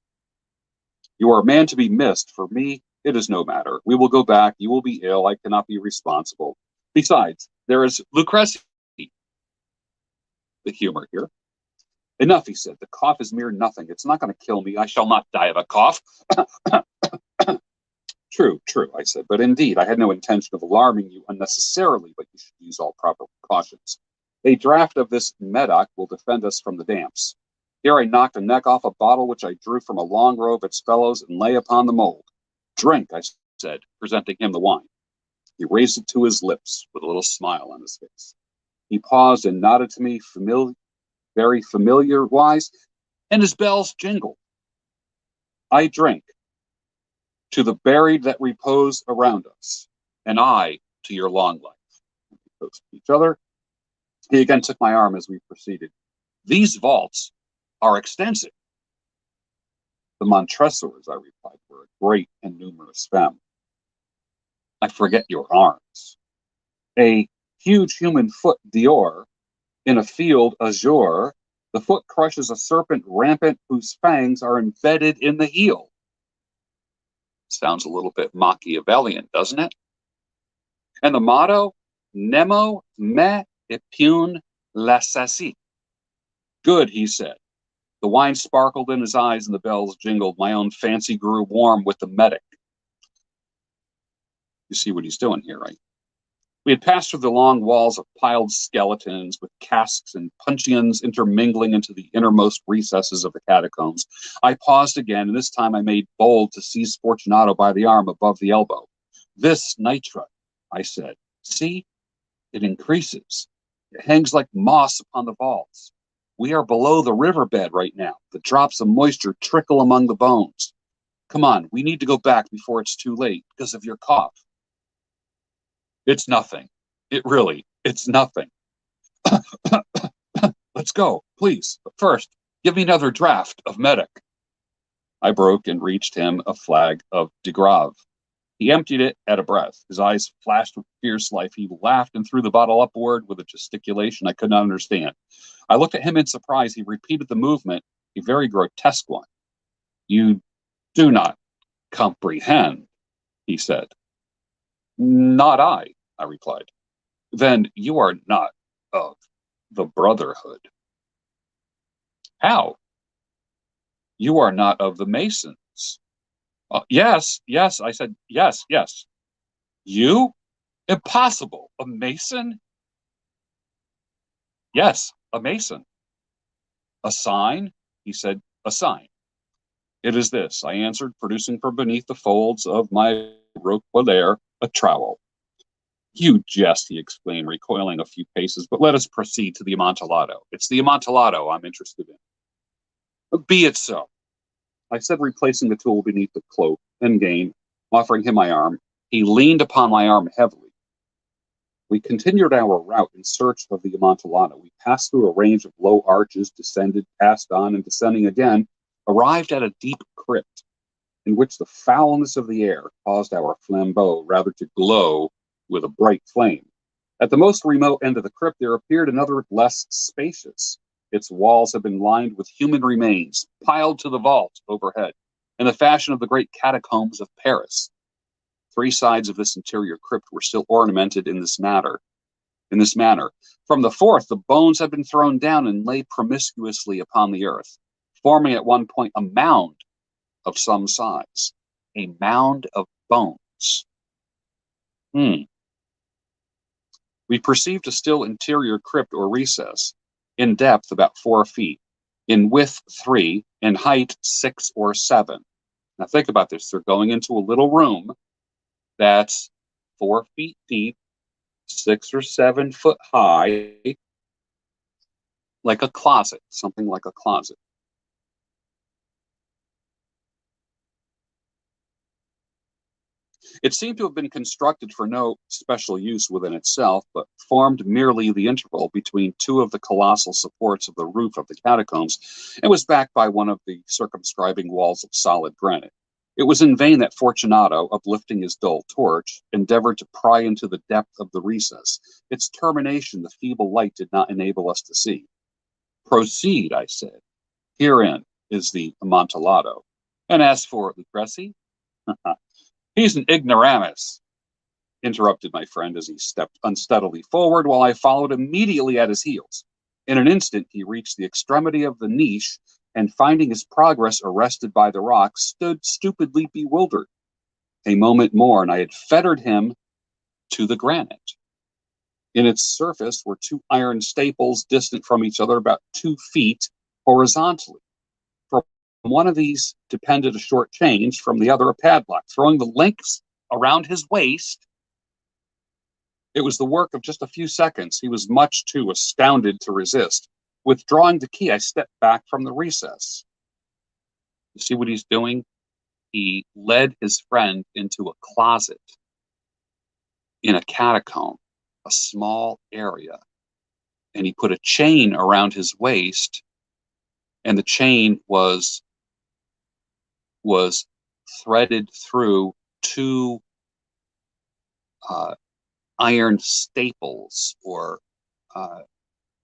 You are a man to be missed. For me, it is no matter. We will go back. You will be ill. I cannot be responsible. Besides, there is Lucrezi. The humor here. Enough, he said. The cough is mere nothing. It's not going to kill me. I shall not die of a cough. True, I said. But indeed, I had no intention of alarming you unnecessarily, but you should use all proper precautions. A draught of this Medoc will defend us from the damps. Here I knocked a neck off a bottle which I drew from a long row of its fellows and lay upon the mold. Drink, I said, presenting him the wine. He raised it to his lips with a little smile on his face. He paused and nodded to me very familiar wise, and his bells jingled. I drink to the buried that repose around us, and I to your long life. We toasted each other. He again took my arm as we proceeded. These vaults are extensive. The Montresors, I replied, were a great and numerous family. I forget your arms. A huge human foot d'or in a field azure, the foot crushes a serpent rampant whose fangs are embedded in the heel. Sounds a little bit Machiavellian, doesn't it? And the motto, Nemo me impune l'assassin. Good, he said. The wine sparkled in his eyes and the bells jingled. My own fancy grew warm with the medic. You see what he's doing here, right? We had passed through the long walls of piled skeletons with casks and puncheons intermingling into the innermost recesses of the catacombs. I paused again, and this time I made bold to seize Fortunato by the arm above the elbow. This nitre, I said. See, it increases. It hangs like moss upon the vaults. We are below the riverbed right now. The drops of moisture trickle among the bones. Come on, we need to go back before it's too late because of your cough. It's nothing. It's nothing. Let's go, please. But first, give me another draft of medic. I broke and reached him a flag of de Grave. He emptied it at a breath. His eyes flashed with fierce life. He laughed and threw the bottle upward with a gesticulation I could not understand. I looked at him in surprise. He repeated the movement, a very grotesque one. You do not comprehend, he said. Not I replied. Then you are not of the Brotherhood. How? You are not of the Masons. Yes, I said, yes. You? Impossible. A Mason? Yes, a Mason. A sign? He said, a sign. It is this, I answered, producing from beneath the folds of my roquelaire a trowel. You jest, he exclaimed, recoiling a few paces, but let us proceed to the Amontillado. It's the Amontillado I'm interested in. Be it so, I said, replacing the tool beneath the cloak, and gain, offering him my arm. He leaned upon my arm heavily. We continued our route in search of the Amontillado. We passed through a range of low arches, descended, passed on, and descending again, arrived at a deep crypt, in which the foulness of the air caused our flambeau rather to glow with a bright flame. At the most remote end of the crypt, there appeared another less spacious. Its walls had been lined with human remains, piled to the vault overhead, in the fashion of the great catacombs of Paris. 3 sides of this interior crypt were still ornamented in this manner. From the 4th, the bones had been thrown down and lay promiscuously upon the earth, forming at one point a mound of some size. A mound of bones. We perceived a still interior crypt or recess, in depth about 4 feet, in width 3, in height 6 or 7. Now think about this. They're going into a little room that's 4 feet deep, 6 or 7 foot high, like a closet, something like a closet. It seemed to have been constructed for no special use within itself, but formed merely the interval between 2 of the colossal supports of the roof of the catacombs, and was backed by one of the circumscribing walls of solid granite. It was in vain that Fortunato, uplifting his dull torch, endeavored to pry into the depth of the recess. Its termination the feeble light did not enable us to see. Proceed, I said. Herein is the Amontillado. And as for Lucrezi, he's an ignoramus, interrupted my friend as he stepped unsteadily forward while I followed immediately at his heels. In an instant, he reached the extremity of the niche and, finding his progress arrested by the rock, stood stupidly bewildered. A moment more, and I had fettered him to the granite. In its surface were 2 iron staples distant from each other about 2 feet horizontally. From one of these depended a short chain, from the other a padlock. Throwing the links around his waist, it was the work of just a few seconds. He was much too astounded to resist. Withdrawing the key, I stepped back from the recess. You see what he's doing? He led his friend into a closet in a catacomb, a small area, and he put a chain around his waist, and the chain was threaded through 2 iron staples, or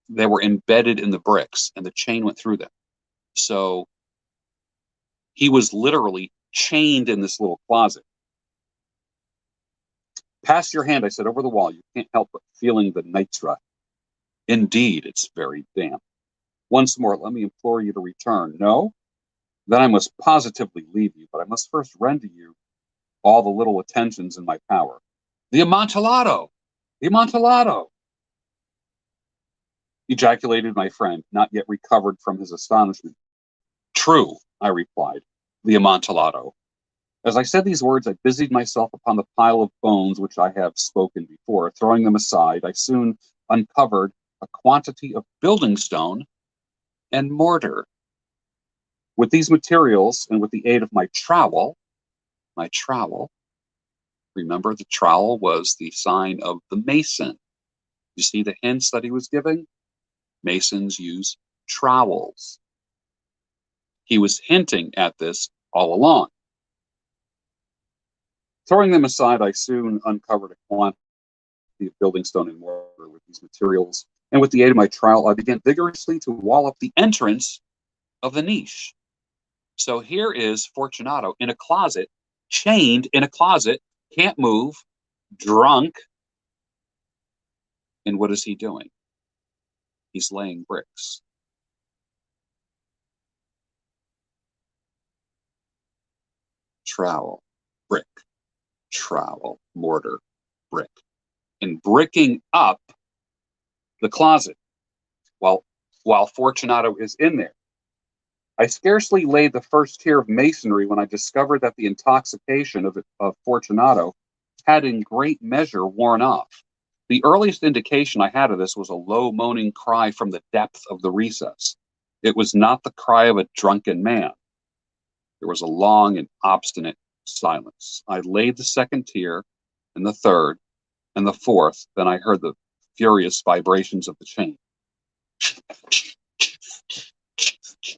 they were embedded in the bricks, and the chain went through them. So he was literally chained in this little closet. Pass your hand, I said, over the wall. You can't help but feeling the nitra. Indeed, it's very damp. Once more, let me implore you to return. No? Then I must positively leave you, but I must first render you all the little attentions in my power. The Amontillado! The Amontillado! Ejaculated my friend, not yet recovered from his astonishment. True, I replied, the Amontillado. As I said these words, I busied myself upon the pile of bones which I have spoken before. Throwing them aside, I soon uncovered a quantity of building stone and mortar. With these materials and with the aid of my trowel, remember the trowel was the sign of the Mason. You see the hints that he was giving? Masons use trowels. He was hinting at this all along. Throwing them aside, I soon uncovered a quantity of building stone and mortar with these materials, and with the aid of my trowel, I began vigorously to wall up the entrance of the niche. So here is Fortunato in a closet, chained in a closet, can't move, drunk. And what is he doing? He's laying bricks. Trowel, brick, trowel, mortar, brick. And bricking up the closet while Fortunato is in there. I scarcely laid the first tier of masonry when I discovered that the intoxication of Fortunato had in great measure worn off. The earliest indication I had of this was a low moaning cry from the depth of the recess. It was not the cry of a drunken man. There was a long and obstinate silence. I laid the second tier, and the third, and the fourth. Then I heard the furious vibrations of the chain.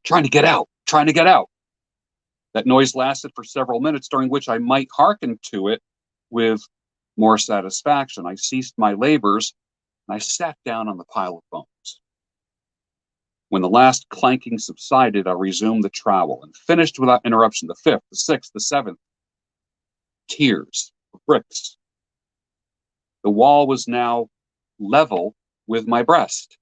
Trying to get out. That noise lasted for several minutes, during which I might hearken to it with more satisfaction. I ceased my labors, and I sat down on the pile of bones. When the last clanking subsided, I resumed the trowel and finished without interruption the fifth, the sixth, the seventh tiers of bricks. The wall was now level with my breast.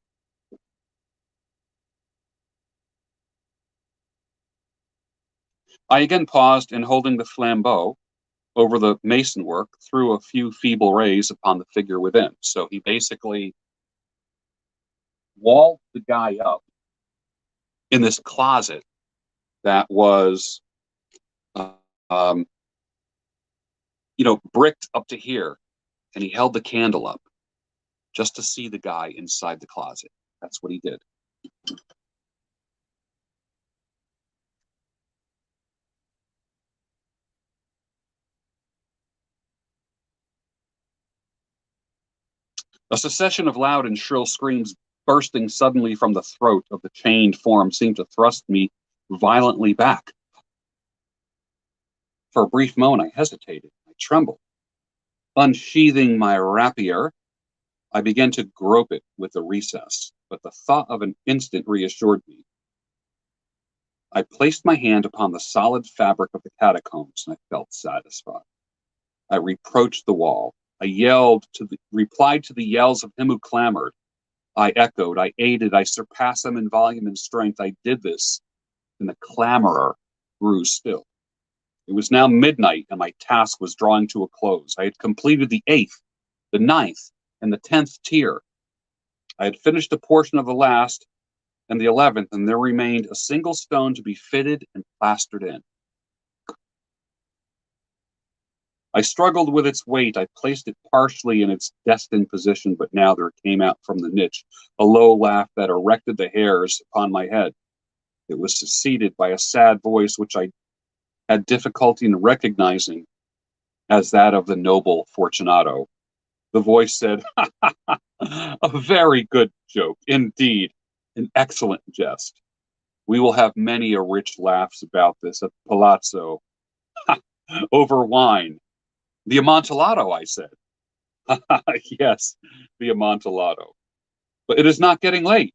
I again paused, and holding the flambeau over the mason work, threw a few feeble rays upon the figure within. So he basically walled the guy up in this closet that was, bricked up to here, and he held the candle up just to see the guy inside the closet. That's what he did. A succession of loud and shrill screams bursting suddenly from the throat of the chained form seemed to thrust me violently back. For a brief moment, I hesitated. I trembled. Unsheathing my rapier, I began to grope it with the recess, but the thought of an instant reassured me. I placed my hand upon the solid fabric of the catacombs, and I felt satisfied. I reproached the wall. I replied to the yells of him who clamored. I echoed, I aided, I surpassed them in volume and strength. I did this, and the clamorer grew still. It was now midnight, and my task was drawing to a close. I had completed the 8th, the 9th, and the 10th tier. I had finished a portion of the last and the 11th, and there remained a single stone to be fitted and plastered in. I struggled with its weight. I placed it partially in its destined position, but now there came out from the niche a low laugh that erected the hairs upon my head. It was succeeded by a sad voice which I had difficulty in recognizing as that of the noble Fortunato. The voice said, "A very good joke, indeed, an excellent jest. We will have many a rich laughs about this at the Palazzo, over wine." "The Amontillado," I said. "Yes, the Amontillado. But it is not getting late."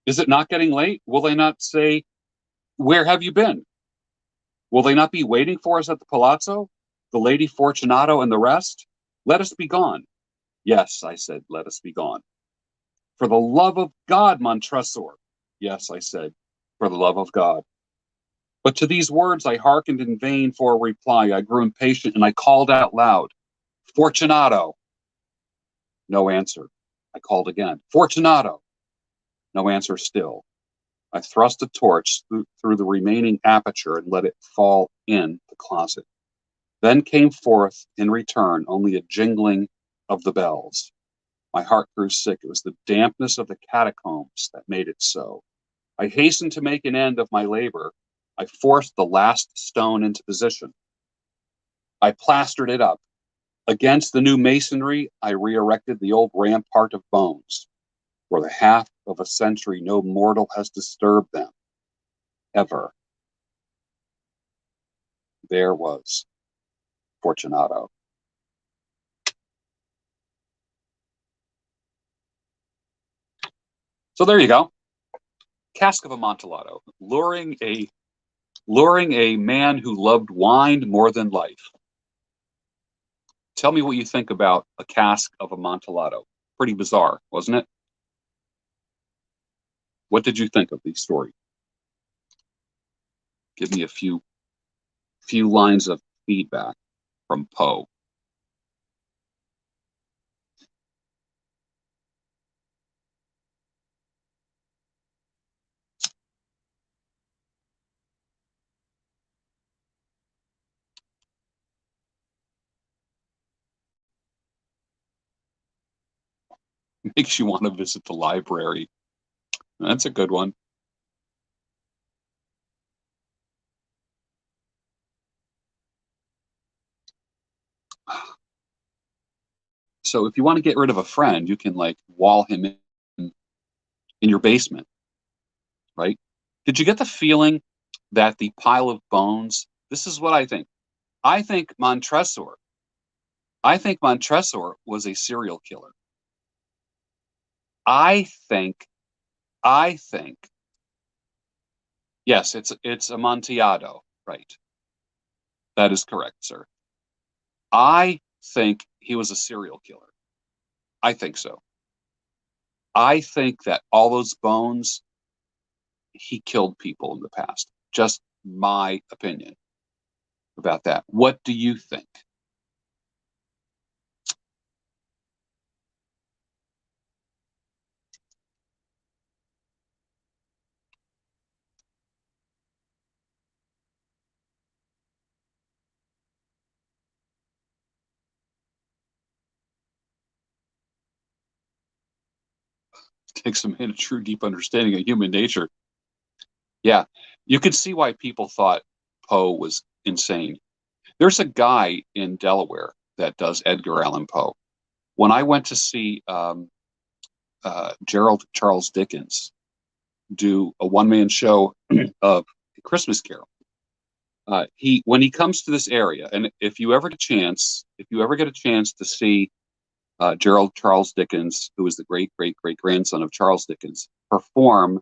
"Is it not getting late? Will they not say, 'Where have you been?' Will they not be waiting for us at the Palazzo? The Lady Fortunato and the rest? Let us be gone." "Yes," I said, "let us be gone." "For the love of God, Montressor." "Yes," I said, "for the love of God." But to these words I hearkened in vain for a reply. I grew impatient, and I called out loud, "Fortunato!" No answer. I called again, "Fortunato!" No answer still. I thrust a torch through the remaining aperture and let it fall in the closet. Then came forth in return only a jingling of the bells. My heart grew sick. It was the dampness of the catacombs that made it so. I hastened to make an end of my labor. I forced the last stone into position. I plastered it up. Against the new masonry, I re-erected the old rampart of bones. For the half of a century, no mortal has disturbed them, ever. There was Fortunato. So there you go. Cask of Amontillado, luring a man who loved wine more than life. Tell me what you think about a cask of Amontillado. Pretty bizarre, wasn't it? What did you think of the story? Give me a few lines of feedback from Poe. Makes you want to visit the library. That's a good one. So if you want to get rid of a friend, you can like wall him in your basement, right? Did you get the feeling that the pile of bones, this is what I think. I think Montresor was a serial killer. I think, yes, it's Amontillado, right? That is correct, sir. I think he was a serial killer. I think so. I think that all those bones, he killed people in the past. Just my opinion about that. What do you think? Takes a man a true deep understanding of human nature. Yeah, you could see why people thought Poe was insane. There's a guy in Delaware that does Edgar Allan Poe. When I went to see Gerald Charles Dickens do a one-man show of A Christmas Carol, he when he comes to this area, and if you ever get a chance to see Gerald Charles Dickens, who was the great great great grandson of Charles Dickens, perform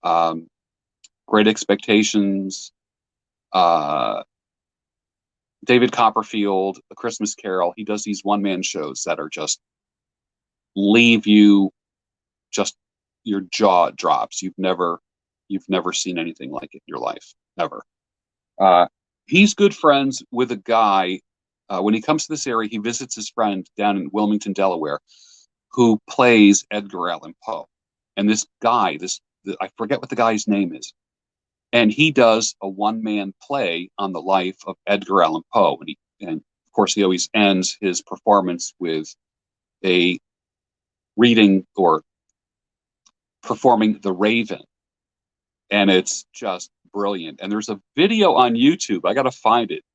um, Great Expectations, uh, David Copperfield, A Christmas Carol. He does these one man shows that are just leave you just your jaw drops. You've never seen anything like it in your life ever. Uh, he's good friends with a guy. When he comes to this area, he visits his friend down in Wilmington, Delaware, who plays Edgar Allan Poe. And this guy, I forget what the guy's name is, and he does a one man play on the life of Edgar Allan Poe. And of course, he always ends his performance with a reading or performing The Raven. And it's just brilliant. And there's a video on YouTube. I got to find it.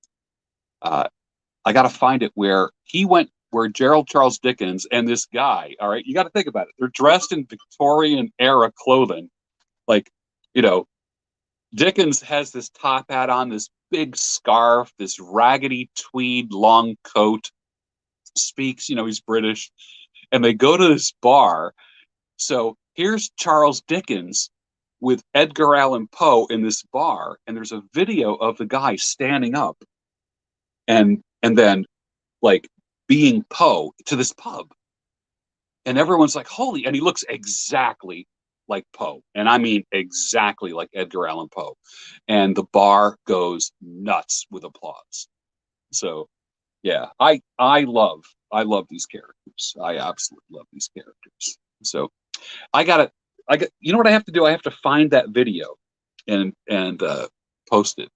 Uh, I got to find it where Gerald Charles Dickens and this guy, all right, you got to think about it. They're dressed in Victorian era clothing. Like, you know, Dickens has this top hat on, this big scarf, this raggedy tweed long coat, speaks, he's British, and they go to this bar. So here's Charles Dickens with Edgar Allan Poe in this bar, and there's a video of the guy standing up and then like being Poe to this pub. And everyone's like, holy, and he looks exactly like Poe. And I mean exactly like Edgar Allan Poe. And the bar goes nuts with applause. So yeah, I love these characters. I absolutely love these characters. So you know what I have to do? I have to find that video and post it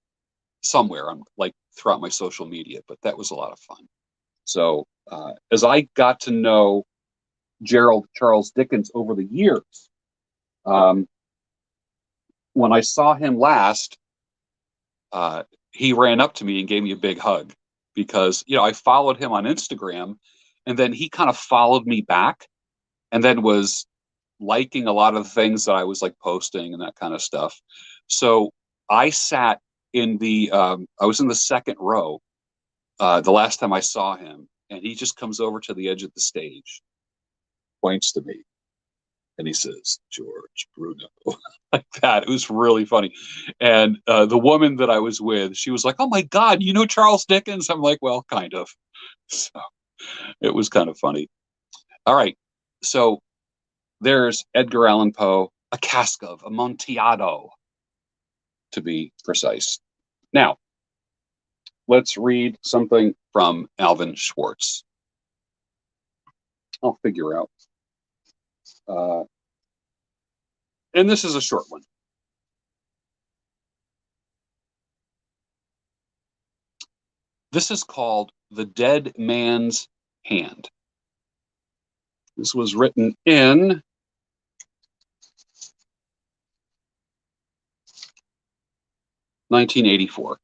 somewhere on like throughout my social media, but that was a lot of fun. So as I got to know Gerald Charles Dickens over the years, um, when I saw him last, he ran up to me and gave me a big hug because, I followed him on Instagram, and then he kind of followed me back and then was liking a lot of the things that I was like posting and that kind of stuff. So I sat I was in the second row the last time I saw him, and he just comes over to the edge of the stage, points to me, and he says, "George Bruno," like that. It was really funny. And the woman that I was with, she was like, "Oh my God, you know Charles Dickens?" I'm like, "Well, kind of." So it was kind of funny. All right. So there's Edgar Allan Poe, a cask of Amontillado, to be precise. Now, let's read something from Alvin Schwartz. I'll figure out. And this is a short one. This is called The Dead Man's Hand. This was written in 1984.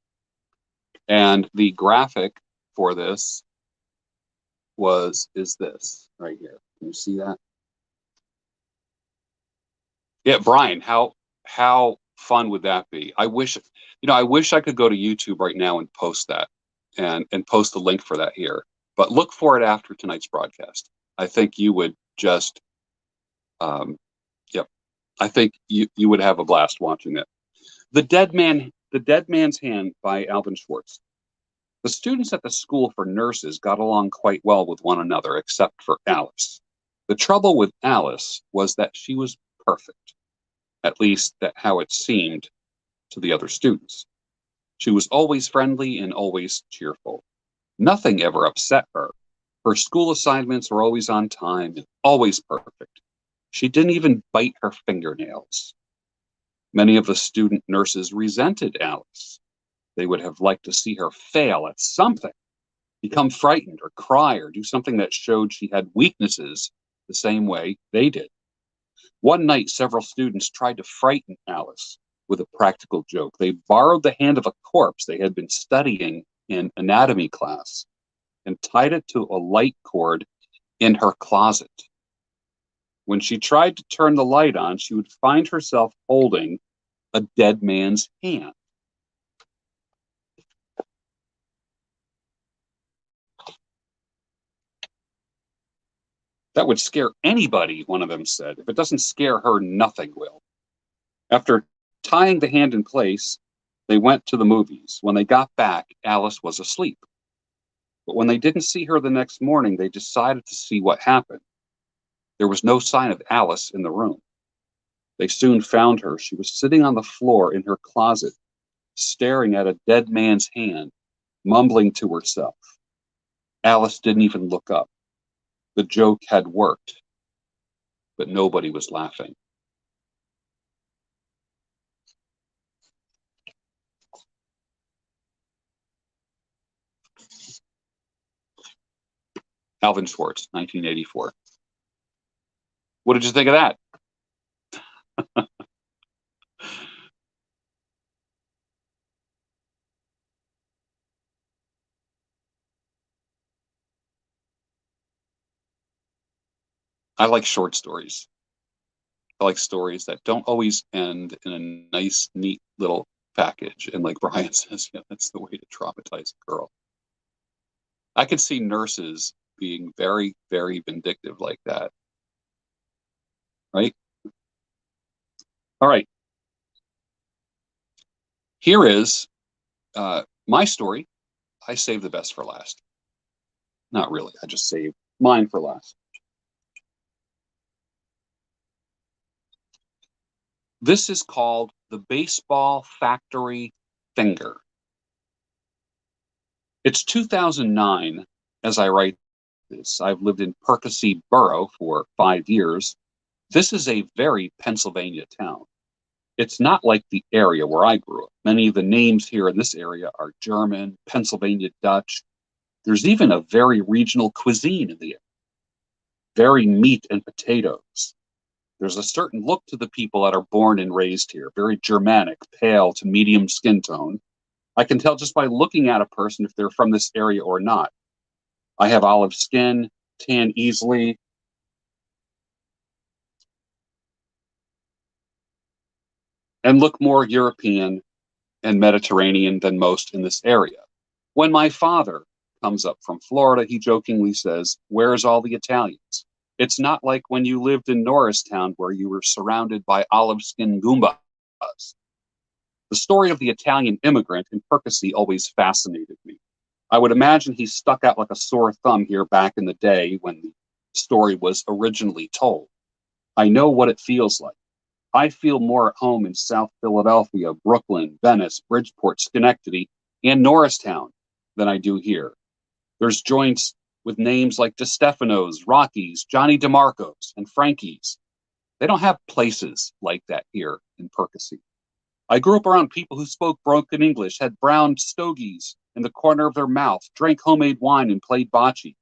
And the graphic for this is this right here. Can you see that? Yeah, Brian, how fun would that be? I wish I could go to YouTube right now and post that and post the link for that here. But look for it after tonight's broadcast. I think you would just yep. I think you would have a blast watching it. The Dead Man's Hand by Alvin Schwartz. The students at the school for nurses got along quite well with one another, except for Alice. The trouble with Alice was that she was perfect, at least that how it seemed to the other students. She was always friendly and always cheerful. Nothing ever upset her. Her school assignments were always on time and always perfect. She didn't even bite her fingernails. Many of the student nurses resented Alice. They would have liked to see her fail at something, become frightened or cry or do something that showed she had weaknesses the same way they did. One night, several students tried to frighten Alice with a practical joke. They borrowed the hand of a corpse they had been studying in anatomy class and tied it to a light cord in her closet. When she tried to turn the light on, she would find herself holding a dead man's hand. That would scare anybody, one of them said. If it doesn't scare her, nothing will. After tying the hand in place, they went to the movies. When they got back, Alice was asleep. But when they didn't see her the next morning, they decided to see what happened. There was no sign of Alice in the room. They soon found her. She was sitting on the floor in her closet, staring at a dead man's hand, mumbling to herself. Alice didn't even look up. The joke had worked, but nobody was laughing. Alvin Schwartz, 1984. What did you think of that? I like short stories. I like stories that don't always end in a nice, neat little package. And like Brian says, yeah, that's the way to traumatize a girl. I could see nurses being very, very vindictive like that. Right? All right. Here is my story. I saved the best for last. Not really. I just saved mine for last. This is called the Baseball Factory Finger. It's 2009 as I write this. I've lived in Percy Borough for 5 years. This is a very Pennsylvania town. It's not like the area where I grew up. Many of the names here in this area are German, Pennsylvania Dutch. There's even a very regional cuisine in the area. Very meat and potatoes. There's a certain look to the people that are born and raised here, very Germanic, pale to medium skin tone. I can tell just by looking at a person if they're from this area or not. I have olive skin, tan easily, and look more European and Mediterranean than most in this area. When my father comes up from Florida, he jokingly says, "Where's all the Italians?" It's not like when you lived in Norristown where you were surrounded by olive-skinned Goombas. The story of the Italian immigrant in Percy always fascinated me. I would imagine he stuck out like a sore thumb here back in the day when the story was originally told. I know what it feels like. I feel more at home in South Philadelphia, Brooklyn, Venice, Bridgeport, Schenectady, and Norristown than I do here. There's joints with names like DeStefano's, Rocky's, Johnny DeMarco's, and Frankie's. They don't have places like that here in Percy. I grew up around people who spoke broken English, had brown stogies in the corner of their mouth, drank homemade wine, and played bocce.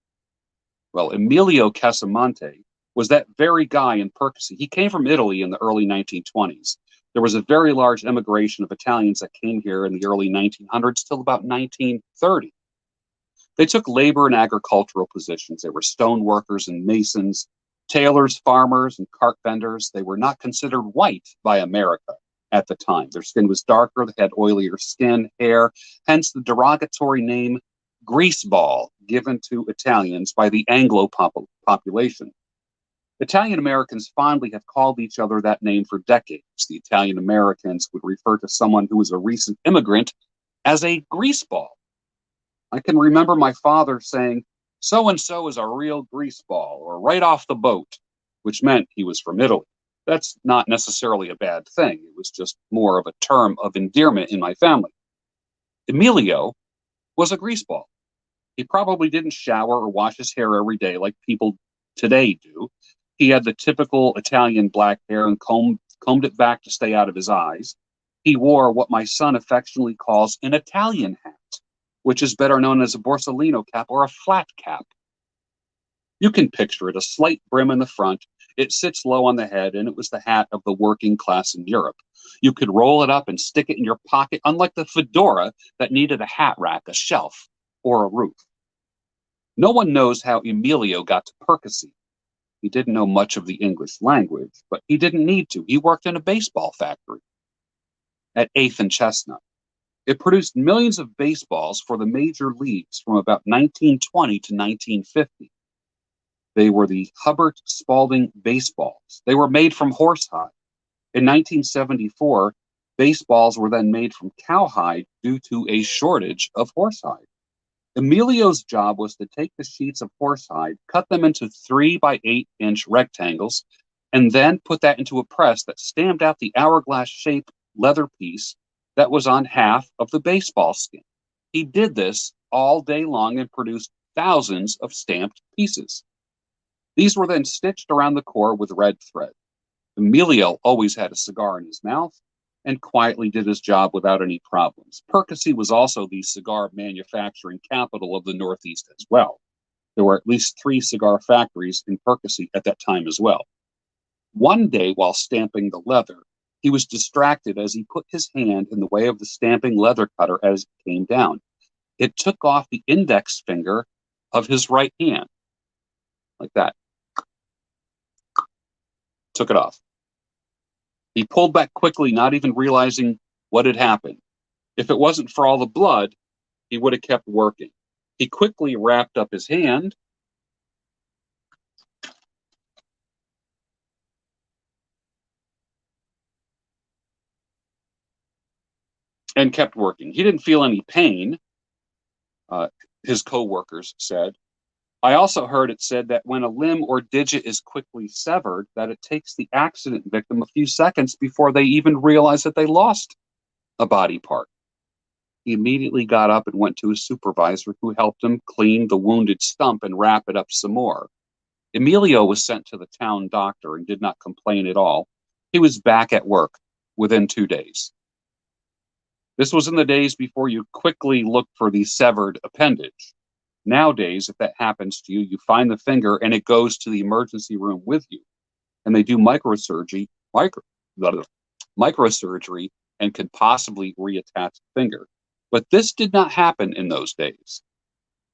Well, Emilio Casamonte was that very guy in Percy. He came from Italy in the early 1920s. There was a very large immigration of Italians that came here in the early 1900s till about 1930. They took labor and agricultural positions. They were stone workers and masons, tailors, farmers, and cart vendors. They were not considered white by America at the time. Their skin was darker, they had oilier skin, hair, hence the derogatory name greaseball given to Italians by the Anglo population. Italian Americans fondly have called each other that name for decades. The Italian Americans would refer to someone who was a recent immigrant as a greaseball. I can remember my father saying, "So-and-so is a real greaseball," or "right off the boat," which meant he was from Italy. That's not necessarily a bad thing. It was just more of a term of endearment in my family. Emilio was a greaseball. He probably didn't shower or wash his hair every day like people today do. He had the typical Italian black hair and combed it back to stay out of his eyes. He wore what my son affectionately calls an Italian hat, which is better known as a Borsalino cap or a flat cap. You can picture it, a slight brim in the front. It sits low on the head, and it was the hat of the working class in Europe. You could roll it up and stick it in your pocket, unlike the fedora that needed a hat rack, a shelf, or a roof. No one knows how Emilio got to Percy. He didn't know much of the English language, but he didn't need to. He worked in a baseball factory at 8th and Chestnut. It produced millions of baseballs for the major leagues from about 1920 to 1950. They were the Hubbard Spalding baseballs. They were made from horsehide. In 1974, baseballs were then made from cowhide due to a shortage of horsehide. Emilio's job was to take the sheets of horsehide, cut them into 3 by 8-inch rectangles, and then put that into a press that stamped out the hourglass-shaped leather piece that was on half of the baseball skin. He did this all day long and produced thousands of stamped pieces. These were then stitched around the core with red thread. Emilio always had a cigar in his mouth and quietly did his job without any problems. Percy was also the cigar manufacturing capital of the Northeast as well. There were at least 3 cigar factories in Percy at that time as well. One day, while stamping the leather, he was distracted as he put his hand in the way of the stamping leather cutter as it came down. It took off the index finger of his right hand, like that. Took it off. He pulled back quickly, not even realizing what had happened. If it wasn't for all the blood, he would have kept working. He quickly wrapped up his hand and kept working. He didn't feel any pain, his co-workers said. I also heard it said that when a limb or digit is quickly severed, that it takes the accident victim a few seconds before they even realize that they lost a body part. He immediately got up and went to his supervisor, who helped him clean the wounded stump and wrap it up some more. Emilio was sent to the town doctor and did not complain at all. He was back at work within 2 days. This was in the days before you quickly looked for the severed appendage. Nowadays, if that happens to you, you find the finger and it goes to the emergency room with you. and they do microsurgery and could possibly reattach the finger. But this did not happen in those days.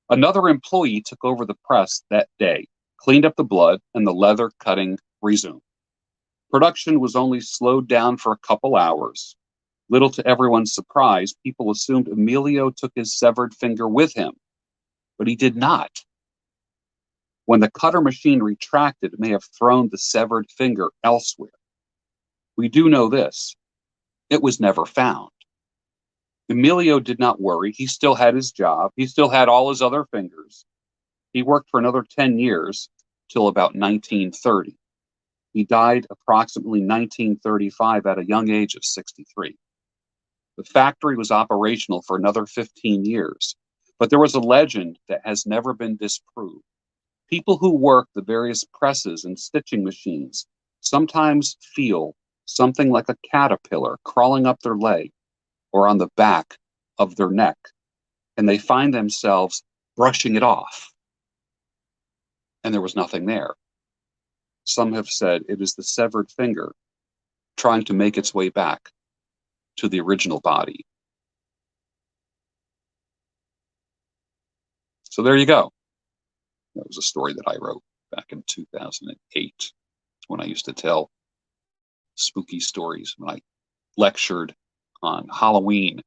Another employee took over the press that day, cleaned up the blood, and the leather cutting resumed. Production was only slowed down for a couple hours. Little to everyone's surprise, people assumed Emilio took his severed finger with him, but he did not. When the cutter machine retracted, it may have thrown the severed finger elsewhere. We do know this: it was never found. Emilio did not worry. He still had his job. He still had all his other fingers. He worked for another 10 years till about 1930. He died approximately 1935 at a young age of 63. The factory was operational for another 15 years, but there was a legend that has never been disproved. People who work the various presses and stitching machines sometimes feel something like a caterpillar crawling up their leg or on the back of their neck, and they find themselves brushing it off. And there was nothing there. Some have said it is the severed finger trying to make its way back to the original body. So there you go. That was a story that I wrote back in 2008 when I used to tell spooky stories when I lectured on Halloween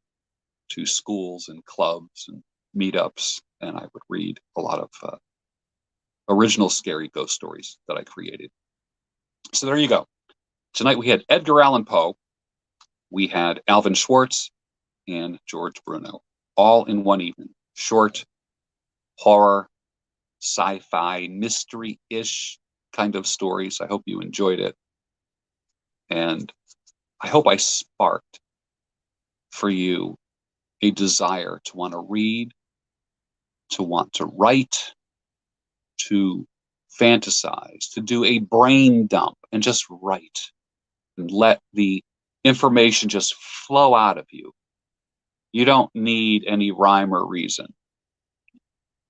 to schools and clubs and meetups, and I would read a lot of original scary ghost stories that I created. So there you go. Tonight we had Edgar Allan Poe, we had Alvin Schwartz, and George Bruno, all in one evening. Short, horror, sci-fi, mystery-ish kind of stories. I hope you enjoyed it. And I hope I sparked for you a desire to want to read, to want to write, to fantasize, to do a brain dump and just write and let the information just flow out of you. You don't need any rhyme or reason.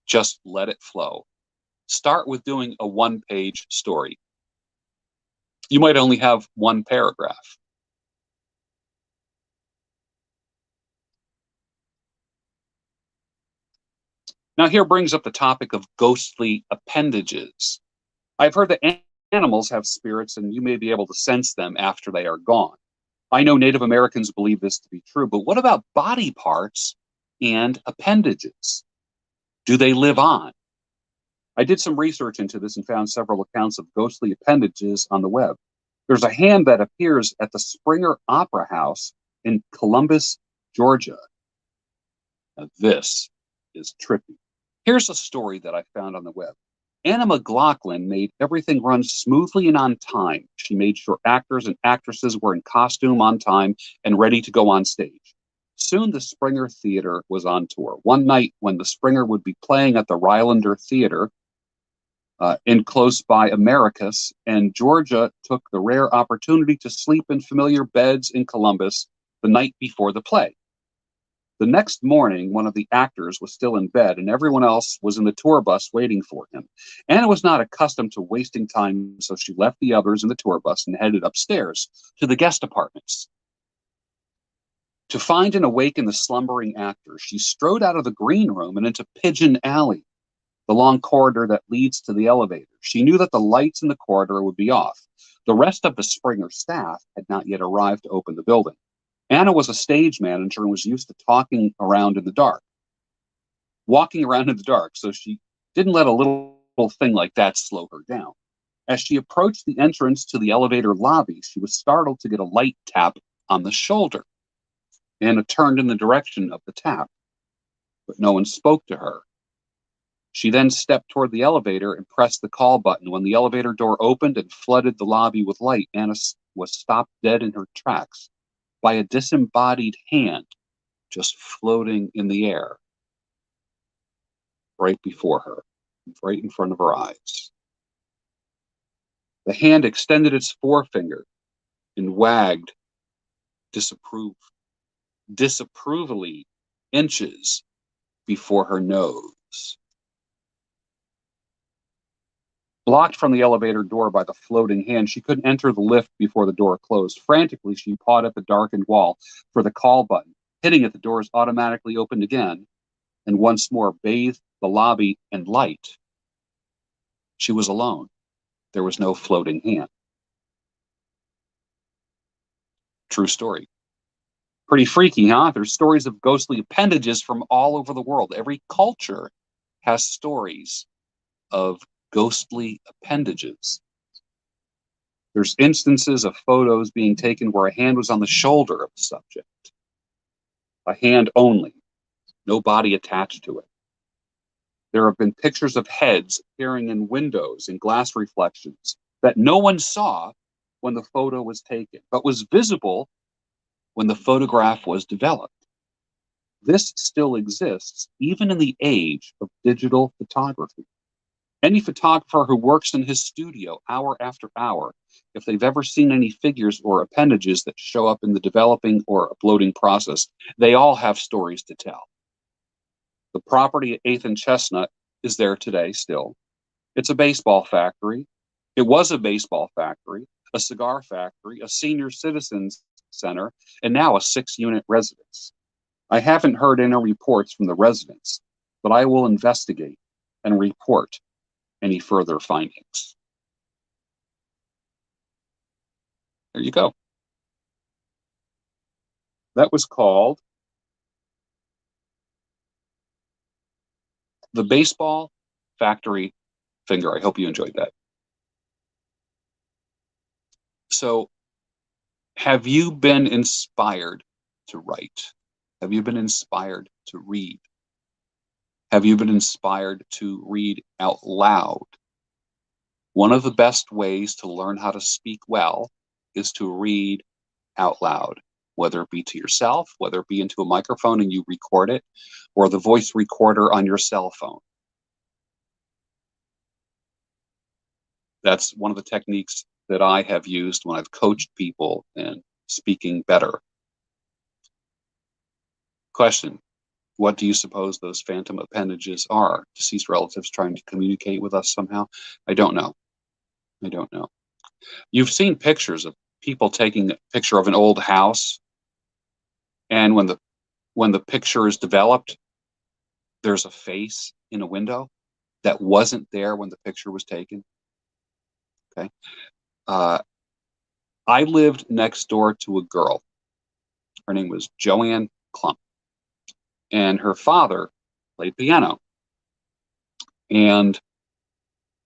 Just let it flow. Start with doing a one-page story. You might only have one paragraph. Now here brings up the topic of ghostly appendages. I've heard that animals have spirits and you may be able to sense them after they are gone. I know Native Americans believe this to be true, but what about body parts and appendages? Do they live on? I did some research into this and found several accounts of ghostly appendages on the web. There's a hand that appears at the Springer Opera House in Columbus, Georgia. Now this is trippy. Here's a story that I found on the web. Anna McLaughlin made everything run smoothly and on time. She made sure actors and actresses were in costume on time and ready to go on stage. Soon the Springer Theater was on tour. One night when the Springer would be playing at the Rylander Theater in close by Americus, and Georgia took the rare opportunity to sleep in familiar beds in Columbus the night before the play. The next morning, one of the actors was still in bed and everyone else was in the tour bus waiting for him. Anna was not accustomed to wasting time, so she left the others in the tour bus and headed upstairs to the guest apartments. To find and awaken the slumbering actor, she strode out of the green room and into Pigeon Alley, the long corridor that leads to the elevator. She knew that the lights in the corridor would be off. The rest of the Springer staff had not yet arrived to open the building. Anna was a stage manager and was used to walking around in the dark, so she didn't let a little thing like that slow her down. As she approached the entrance to the elevator lobby, she was startled to get a light tap on the shoulder. Anna turned in the direction of the tap, but no one spoke to her. She then stepped toward the elevator and pressed the call button. When the elevator door opened and flooded the lobby with light, Anna was stopped dead in her tracks by a disembodied hand just floating in the air right before her, right in front of her eyes. The hand extended its forefinger and wagged disapprovingly inches before her nose. Blocked from the elevator door by the floating hand, she couldn't enter the lift before the door closed. Frantically, she pawed at the darkened wall for the call button. Hitting it, the doors automatically opened again, and once more bathed the lobby in light. She was alone. There was no floating hand. True story. Pretty freaky, huh? There's stories of ghostly appendages from all over the world. Every culture has stories of ghostly appendages. There's instances of photos being taken where a hand was on the shoulder of the subject. A hand only, no body attached to it. There have been pictures of heads appearing in windows and glass reflections that no one saw when the photo was taken, but was visible when the photograph was developed. This still exists even in the age of digital photography. Any photographer who works in his studio hour after hour, if they've ever seen any figures or appendages that show up in the developing or uploading process, they all have stories to tell. The property at 8th and Chestnut is there today still. It's a baseball factory. It was a baseball factory, a cigar factory, a senior citizens center, and now a 6-unit residence. I haven't heard any reports from the residents, but I will investigate and report any further findings. There you go. That was called The Baseball Factory Finger. I hope you enjoyed that. So, have you been inspired to write? Have you been inspired to read? Have you been inspired to read out loud? One of the best ways to learn how to speak well is to read out loud, whether it be to yourself, whether it be into a microphone and you record it, or the voice recorder on your cell phone. That's one of the techniques that I have used when I've coached people in speaking better. Question: what do you suppose those phantom appendages are? Deceased relatives trying to communicate with us somehow? I don't know. I don't know. You've seen pictures of people taking a picture of an old house, and when the picture is developed, there's a face in a window that wasn't there when the picture was taken. Okay. I lived next door to a girl. Her name was Joanne Clump, and her father played piano. And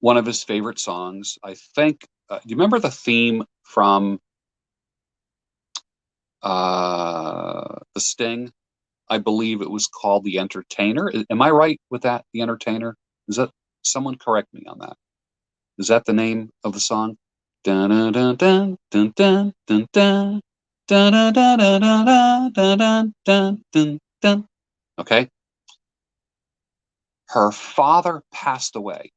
one of his favorite songs, I think, do you remember the theme from The Sting? I believe it was called The Entertainer. Am I right with that? The Entertainer? Is that, someone correct me on that? Is that the name of the song? Dun dun dun dun dun dun dun dun dun dun dun dun dun dun dun dun. Okay. Her father passed away,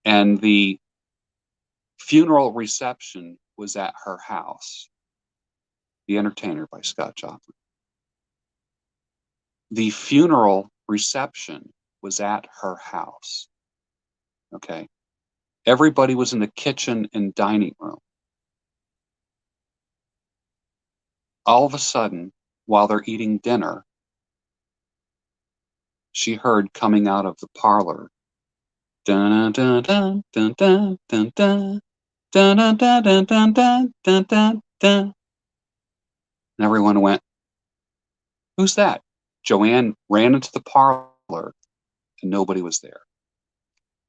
and the funeral reception was at her house. The Entertainer by Scott Joplin. The funeral reception was at her house. Okay. Everybody was in the kitchen and dining room. All of a sudden, while they're eating dinner, she heard coming out of the parlor, dun dun dun dun dun dun dun dun dun dun dun dun dun dun dun dun. And everyone went, "Who's that?" Joanne ran into the parlor and nobody was there.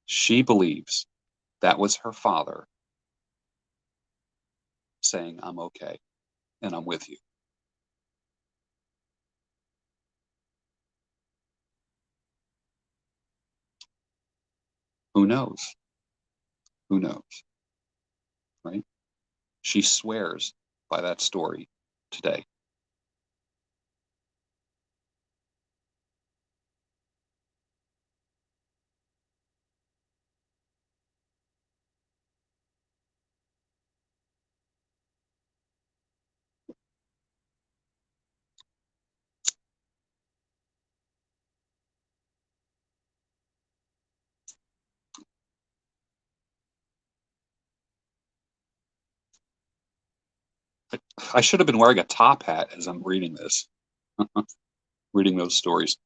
She believes that was her father saying, "I'm okay and I'm with you." Who knows? Who knows? Right? She swears by that story today. I should have been wearing a top hat as I'm reading this, reading those stories.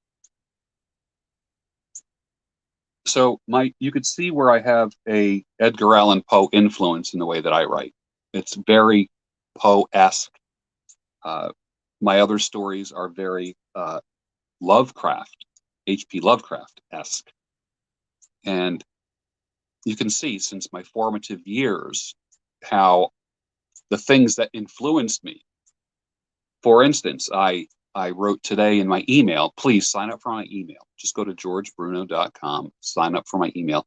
So you could see where I have a Edgar Allan Poe influence in the way that I write. It's very Poe-esque. Uh, my other stories are very Lovecraft, H.P. Lovecraft-esque. And you can see since my formative years how the things that influenced me. For instance, I wrote today in my email, please sign up for my email. Just go to georgebruno.com, sign up for my email.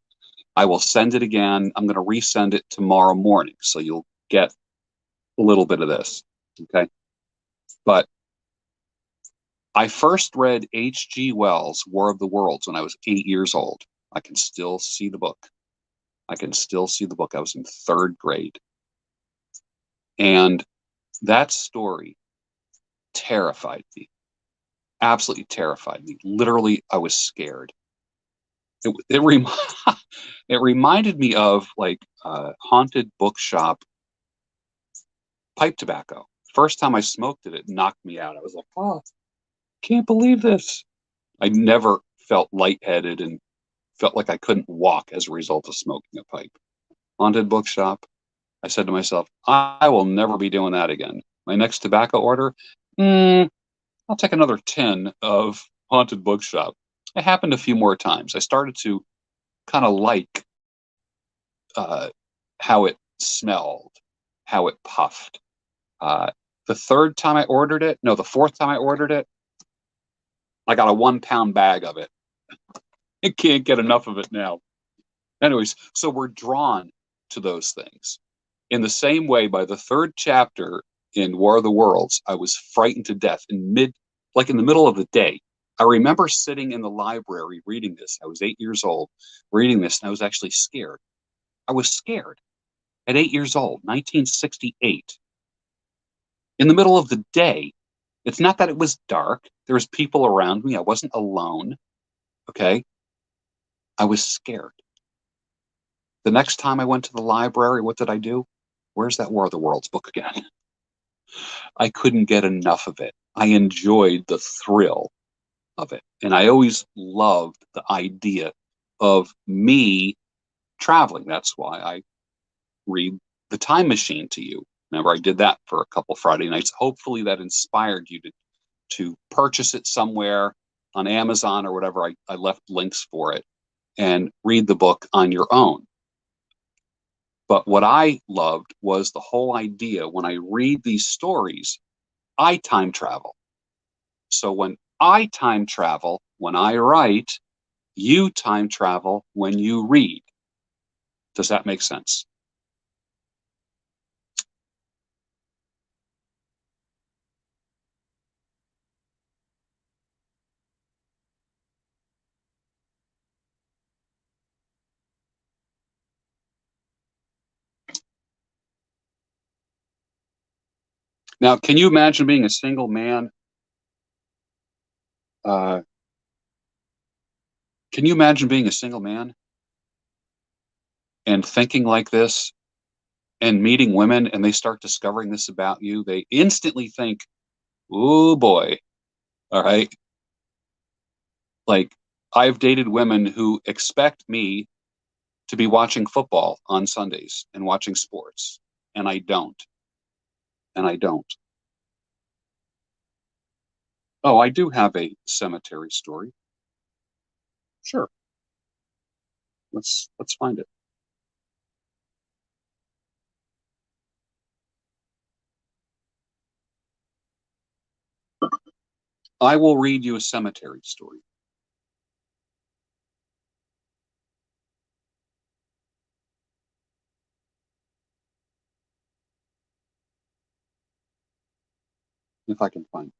I will send it again. I'm going to resend it tomorrow morning. So you'll get a little bit of this. Okay. But I first read H.G. Wells' War of the Worlds when I was 8 years old. I can still see the book. I can still see the book. I was in third grade. And that story terrified me, absolutely terrified me. Literally, I was scared. It it reminded me of like haunted bookshop pipe tobacco. First time I smoked it, it knocked me out. I was like, oh, can't believe this. I never felt lightheaded and felt like I couldn't walk as a result of smoking a pipe. Haunted bookshop. I said to myself, I will never be doing that again. My next tobacco order, I'll take another 10 of haunted bookshop. It happened a few more times. I started to kind of like uh, how it smelled, how it puffed. Uh, the third time I ordered it, no, the fourth time I ordered it, I got a 1 pound bag of it. I can't get enough of it now. Anyways, so we're drawn to those things. In the same way, by the third chapter in War of the Worlds, I was frightened to death like in the middle of the day. I remember sitting in the library reading this. I was 8 years old reading this, and I was actually scared. I was scared at 8 years old, 1968, in the middle of the day. It's not that it was dark. There was people around me. I wasn't alone. Okay. I was scared. The next time I went to the library, what did I do? Where's that War of the Worlds book again? I couldn't get enough of it. I enjoyed the thrill of it. And I always loved the idea of me traveling. That's why I read The Time Machine to you. Remember, I did that for a couple Friday nights. Hopefully that inspired you to purchase it somewhere on Amazon or whatever. I left links for it and read the book on your own. But what I loved was the whole idea when I read these stories, I time travel. So when I time travel, when I write, you time travel when you read. Does that make sense? Now, can you imagine being a single man? Uh, can you imagine being a single man and thinking like this and meeting women and they start discovering this about you? They instantly think, oh boy, all right. Like, I've dated women who expect me to be watching football on Sundays and watching sports, and I don't. And I don't. Oh, I do have a cemetery story. Sure. Let's find it. I will read you a cemetery story. If I can find it.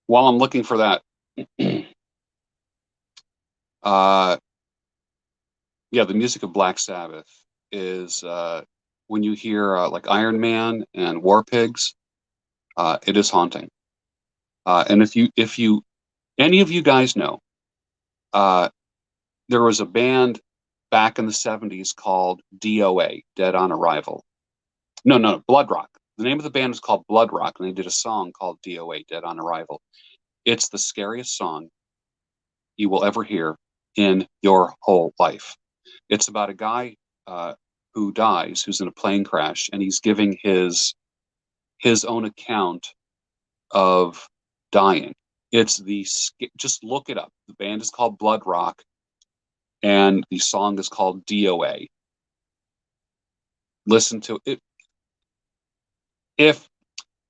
While I'm looking for that, Uh, yeah, the music of Black Sabbath is when you hear like Iron Man and War Pigs, it is haunting. And if you any of you guys know, uh, there was a band back in the 70s called DOA, Dead on Arrival. No, Blood Rock. The name of the band was called Blood Rock, and they did a song called DOA, Dead on Arrival. It's the scariest song you will ever hear in your whole life. It's about a guy who dies, who's in a plane crash, and he's giving his own account of dying. It's the just look it up. The band is called Blood Rock, and the song is called DOA. Listen to it. If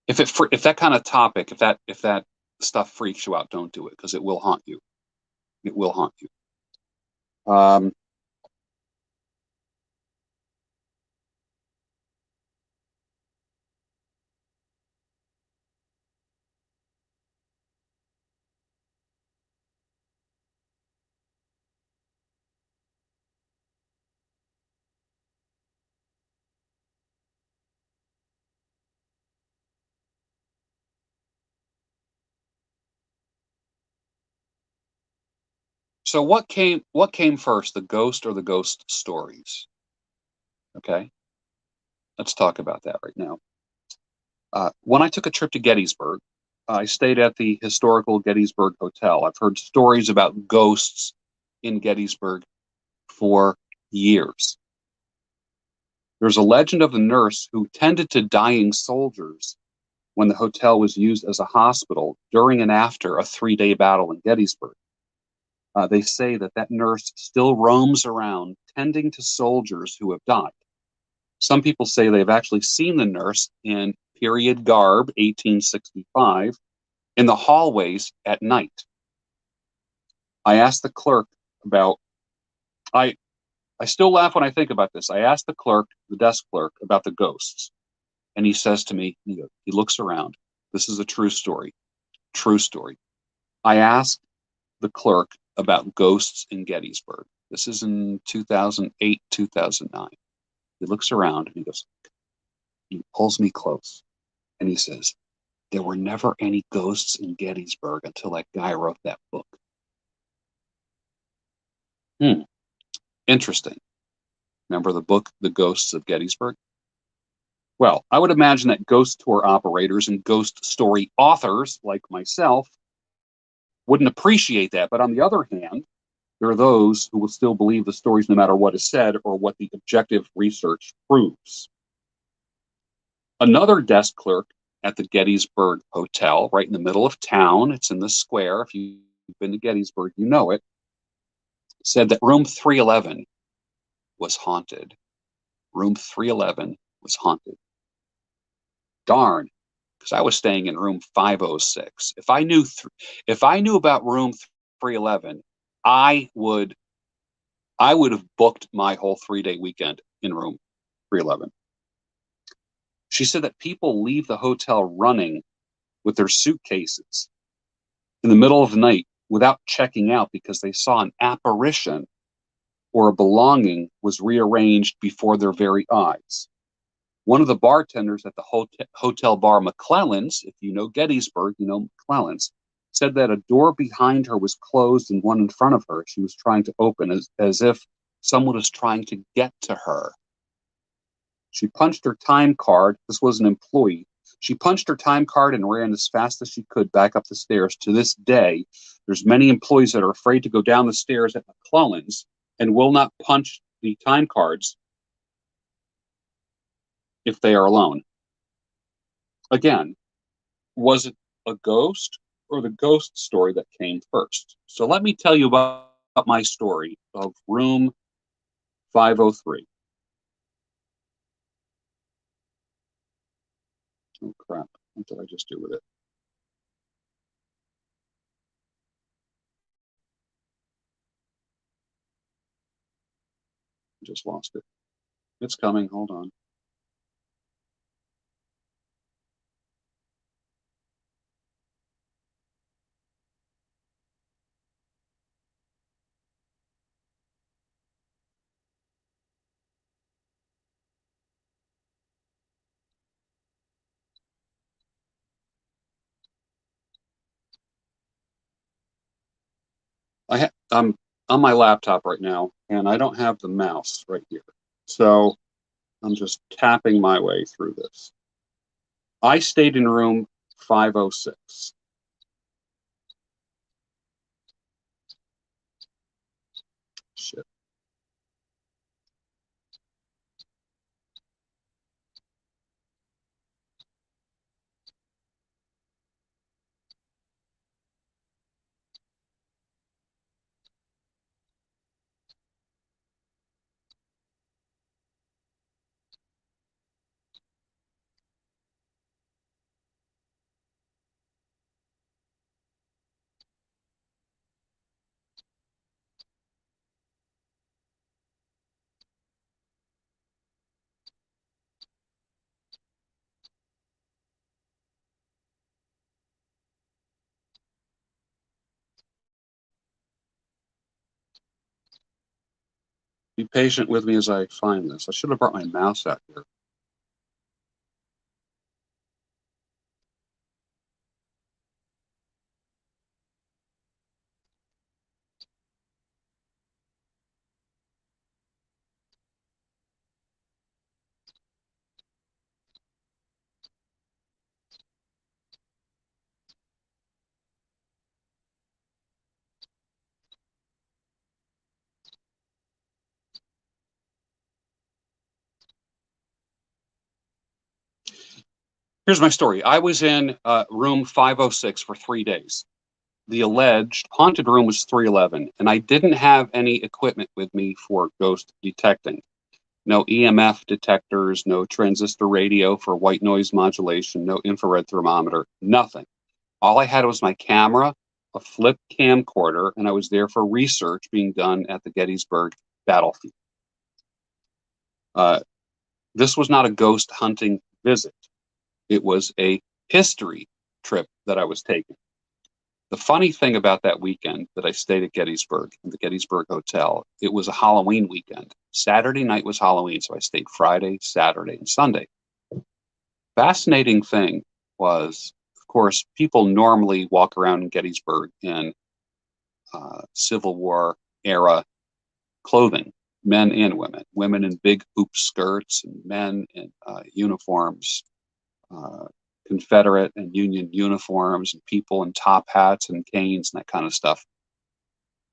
that kind of topic, if that stuff freaks you out, don't do it because it will haunt you. It will haunt you. Um, so what came first, the ghost or the ghost stories? Okay, let's talk about that right now. When I took a trip to Gettysburg, I stayed at the historical Gettysburg Hotel. I've heard stories about ghosts in Gettysburg for years. There's a legend of the nurse who tended to dying soldiers when the hotel was used as a hospital during and after a 3-day battle in Gettysburg. They say that nurse still roams around tending to soldiers who have died. Some people say they've actually seen the nurse in period garb, 1865, in the hallways at night. I asked the clerk about, I, I still laugh when I think about this. I asked the clerk, the desk clerk, about the ghosts. And he says to me, he looks around. This is a true story. True story. I asked the clerk about ghosts in Gettysburg. This is in 2008, 2009. He looks around and he pulls me close and he says, there were never any ghosts in Gettysburg until that guy wrote that book. Interesting. Remember the book, The Ghosts of Gettysburg? Well, I would imagine that ghost tour operators and ghost story authors like myself wouldn't appreciate that. But on the other hand, there are those who will still believe the stories no matter what is said or what the objective research proves. Another desk clerk at the Gettysburg Hotel, right in the middle of town, it's in the square. If you've been to Gettysburg, you know it, said that room 311 was haunted. Room 311 was haunted. Darn, because I was staying in room 506. If I knew about room 311, I would have booked my whole 3-day weekend in room 311. She said that people leave the hotel running with their suitcases in the middle of the night without checking out because they saw an apparition or a belonging was rearranged before their very eyes. One of the bartenders at the hotel bar McClellan's, if you know Gettysburg, you know McClellan's, said that a door behind her was closed and one in front of her she was trying to open as if someone was trying to get to her. She punched her time card. This was an employee. She punched her time card and ran as fast as she could back up the stairs. To this day, there's many employees that are afraid to go down the stairs at McClellan's and will not punch the time cards if they are alone. Again, was it a ghost or the ghost story that came first? So let me tell you about my story of room 503. Oh, crap. What did I just do with it? I just lost it. It's coming. Hold on. I'm on my laptop right now, and I don't have the mouse right here. So I'm just tapping my way through this. I stayed in room 506. Shit. Be patient with me as I find this. I should have brought my mouse out here. Here's my story. I was in room 506 for 3 days. The alleged haunted room was 311, and I didn't have any equipment with me for ghost detecting. No EMF detectors, no transistor radio for white noise modulation, no infrared thermometer, nothing. All I had was my camera, a flip camcorder, and I was there for research being done at the Gettysburg battlefield. This was not a ghost hunting visit. It was a history trip that I was taking. The funny thing about that weekend that I stayed at Gettysburg, in the Gettysburg Hotel, it was a Halloween weekend. Saturday night was Halloween, so I stayed Friday, Saturday, and Sunday. Fascinating thing was, of course, people normally walk around in Gettysburg in Civil War era clothing, men and women. Women in big hoop skirts, and men in uniforms, Confederate and Union uniforms, and people in top hats and canes and that kind of stuff.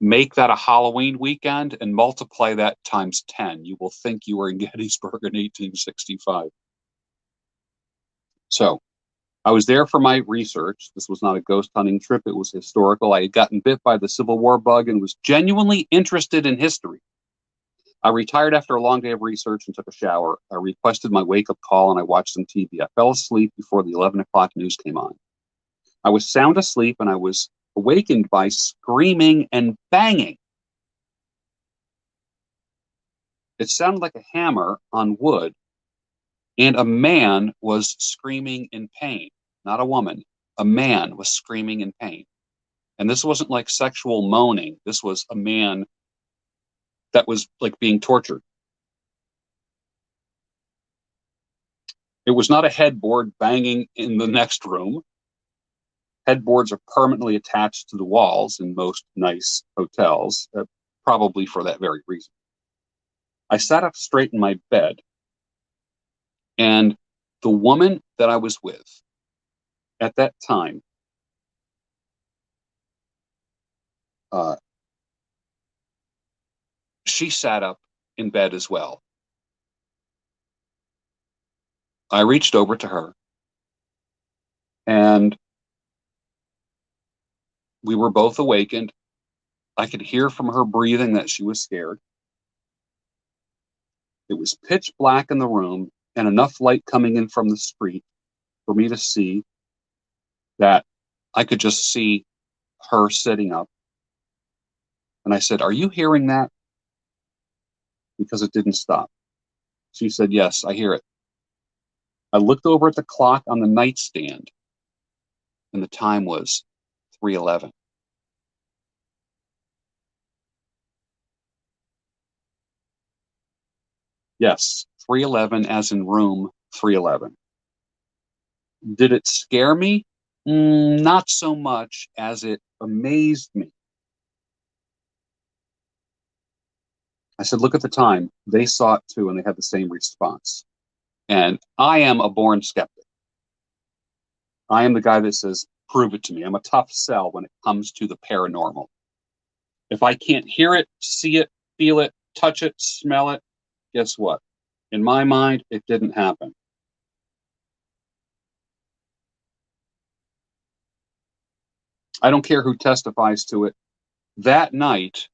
Make that a Halloween weekend and multiply that times 10. You will think you were in Gettysburg in 1865. So I was there for my research. This was not a ghost hunting trip. It was historical. I had gotten bit by the Civil War bug and was genuinely interested in history. I retired after a long day of research and took a shower. I requested my wake-up call and I watched some TV. I fell asleep before the 11 o'clock news came on. I was sound asleep and I was awakened by screaming and banging. It sounded like a hammer on wood, and a man was screaming in pain. Not a woman. A man was screaming in pain. And this wasn't like sexual moaning. This was a man that was like being tortured. It was not a headboard banging in the next room. Headboards are permanently attached to the walls in most nice hotels, probably for that very reason. I sat up straight in my bed, and the woman that I was with at that time she sat up in bed as well. I reached over to her, and we were both awakened. I could hear from her breathing that she was scared. It was pitch black in the room and enough light coming in from the street for me to see that I could just see her sitting up. And I said, "Are you hearing that?" Because it didn't stop. She said, "Yes, I hear it." I looked over at the clock on the nightstand, and the time was 3:11. Yes, 3:11 as in room 311. Did it scare me? Not so much as it amazed me. I said, look at the time. They saw it too, and they had the same response. And I am a born skeptic. I am the guy that says, prove it to me. I'm a tough sell when it comes to the paranormal. If I can't hear it, see it, feel it, touch it, smell it, guess what? In my mind, it didn't happen. I don't care who testifies to it. That night,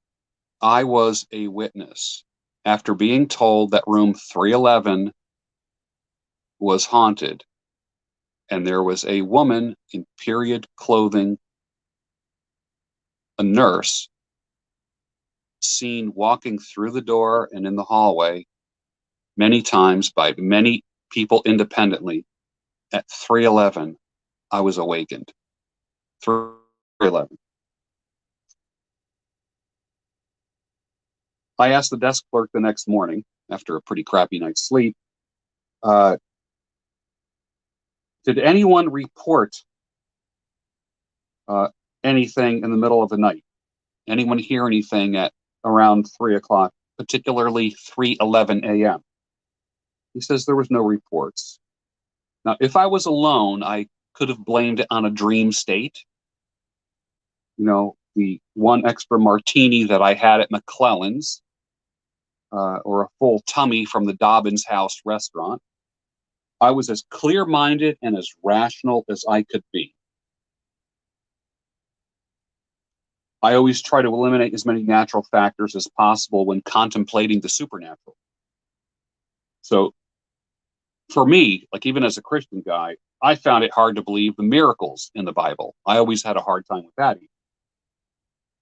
I was a witness after being told that room 311 was haunted, and there was a woman in period clothing, a nurse, seen walking through the door and in the hallway many times by many people independently. At 311, I was awakened. 311. I asked the desk clerk the next morning, after a pretty crappy night's sleep, did anyone report anything in the middle of the night? Anyone hear anything at around 3 o'clock, particularly 3:11 a.m.? He says there was no reports. Now, if I was alone, I could have blamed it on a dream state. The one extra martini that I had at McClellan's, or a full tummy from the Dobbins House restaurant. I was as clear-minded and as rational as I could be. I always try to eliminate as many natural factors as possible when contemplating the supernatural. So for me, like even as a Christian guy, I found it hard to believe the miracles in the Bible. I always had a hard time with that.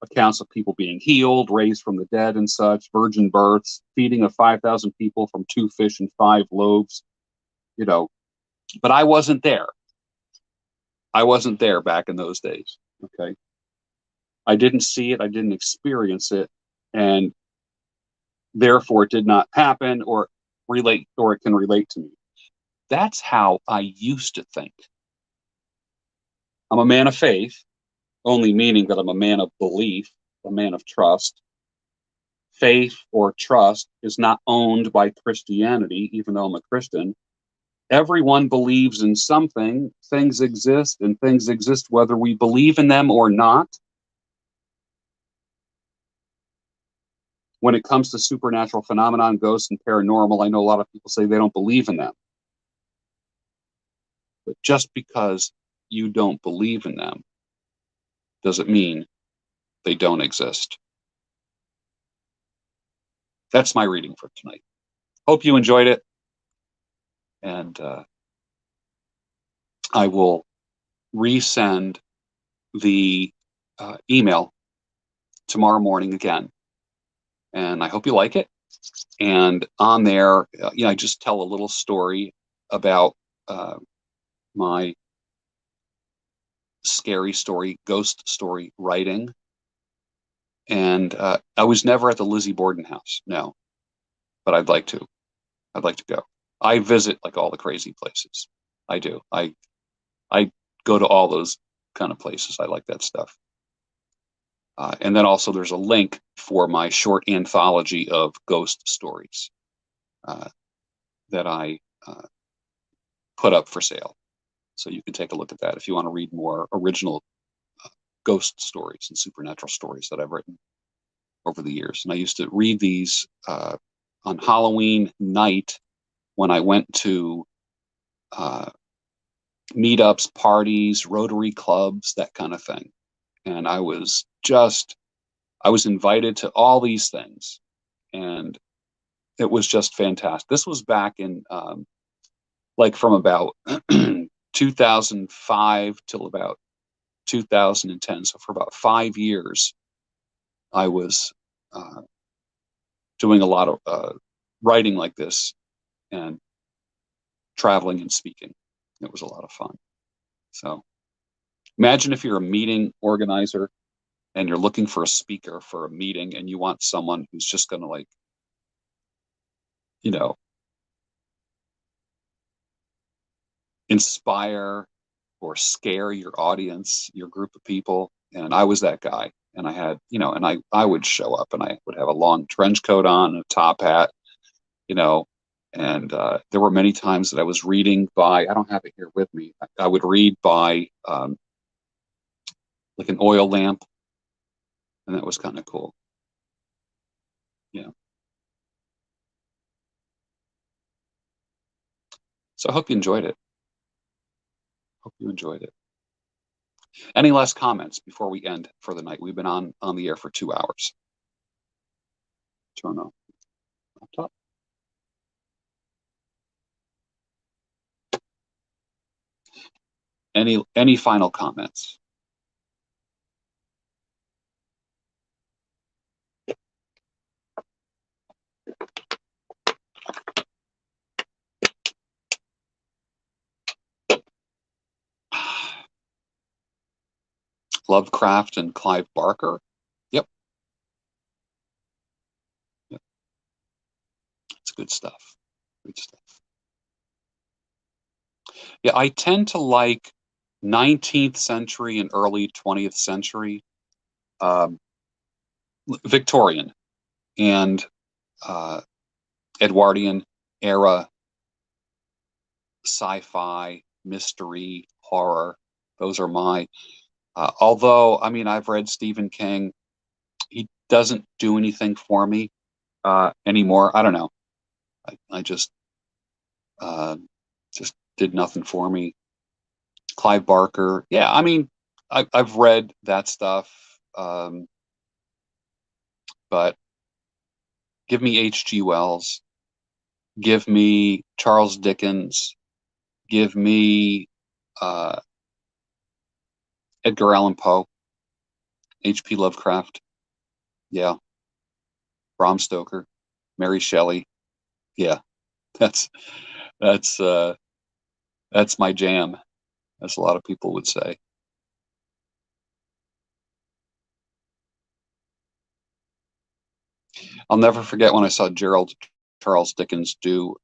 Accounts of people being healed, raised from the dead and such, virgin births, feeding of 5,000 people from 2 fish and 5 loaves, but I wasn't there. I wasn't there back in those days. Okay. I didn't see it. I didn't experience it. And therefore it did not happen or relate, or it can relate to me. That's how I used to think. I'm a man of faith, only meaning that I'm a man of belief, a man of trust. Faith or trust is not owned by Christianity, even though I'm a Christian. Everyone believes in something. Things exist, and things exist whether we believe in them or not. When it comes to supernatural phenomenon, ghosts and paranormal, I know a lot of people say they don't believe in them. But just because you don't believe in them doesn't mean they don't exist. That's my reading for tonight. Hope you enjoyed it. And I will resend the email tomorrow morning again. And I hope you like it. And on there, I just tell a little story about my scary story, ghost story writing. And I was never at the Lizzie Borden house, no, but I'd like to. I'd like to go. I visit like all the crazy places. I do. I go to all those kind of places. I like that stuff. And then also there's a link for my short anthology of ghost stories that I put up for sale. So you can take a look at that if you want to read more original ghost stories and supernatural stories that I've written over the years. And I used to read these on Halloween night when I went to meetups, parties, Rotary clubs, that kind of thing. And I was invited to all these things. And it was just fantastic. This was back in from about 2005 till about 2010. So for about 5 years, I was doing a lot of writing like this and traveling and speaking. It was a lot of fun. So imagine if you're a meeting organizer and you're looking for a speaker for a meeting and you want someone who's just going to inspire or scare your audience, your group of people. And I was that guy. and I had, and I would show up and I would have a long trench coat on, a top hat, you know, and there were many times that I was reading by, I don't have it here with me. I would read by like an oil lamp, and that was kind of cool. Yeah. So I hope you enjoyed it. Hope you enjoyed it. Any last comments before we end for the night? We've been on the air for 2 hours. Turn on laptop. Any final comments? Lovecraft and Clive Barker. Yep. Yep. It's good stuff. Good stuff. Yeah, I tend to like 19th century and early 20th century um, Victorian and Edwardian era sci-fi, mystery, horror. Those are my. Although, I mean, I've read Stephen King. He doesn't do anything for me anymore. I don't know. I uh, just did nothing for me. Clive Barker. Yeah, I mean, I've read that stuff, but give me H.G. Wells. Give me Charles Dickens. Give me uh, Edgar Allan Poe. H.P. Lovecraft. Yeah. Bram Stoker. Mary Shelley. Yeah. That's that's uh, that's my jam, as a lot of people would say. I'll never forget when I saw Gerald Charles Dickens do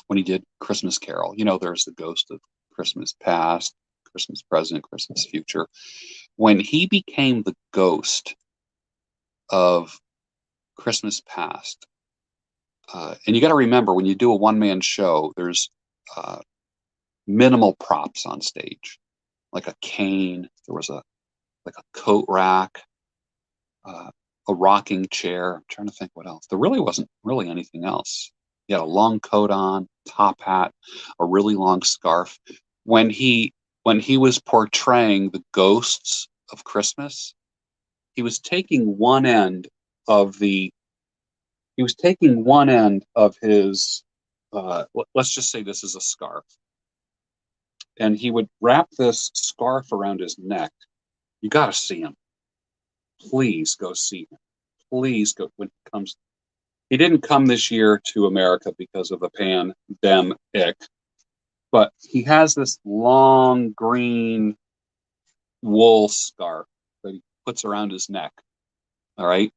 when he did Christmas Carol. There's the ghost of Christmas past, Christmas present, Christmas future. When he became the ghost of Christmas past, and you got to remember when you do a one-man show, there's uh, minimal props on stage, like a cane. There was a coat rack, uh, a rocking chair. I'm trying to think what else. There really wasn't really anything else. He had a long coat on, top hat, a really long scarf. When he was portraying the ghosts of Christmas, he was taking one end of the he was taking one end of his let's just say this is a scarf, and he would wrap this scarf around his neck. You got to see him. Please go see him. Please go when he comes. He didn't come this year to America because of the pandemic, but he has this long green wool scarf that he puts around his neck. All right.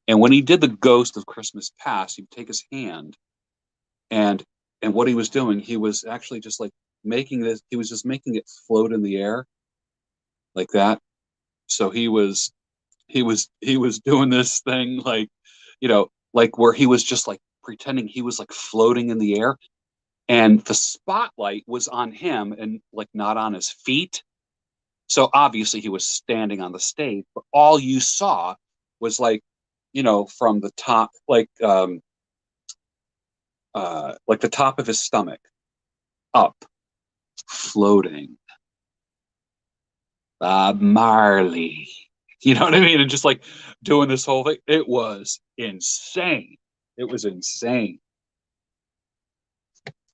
And when he did the Ghost of Christmas Past, he'd take his hand and what he was doing, he was actually just like he was just making it float in the air like that. So he was doing this thing like, like where he was just like pretending he was like floating in the air, and the spotlight was on him and like not on his feet. So obviously he was standing on the stage, but all you saw was like, from the top, like the top of his stomach up, floating. Marley. You know what I mean? And just like doing this whole thing. It was insane. It was insane.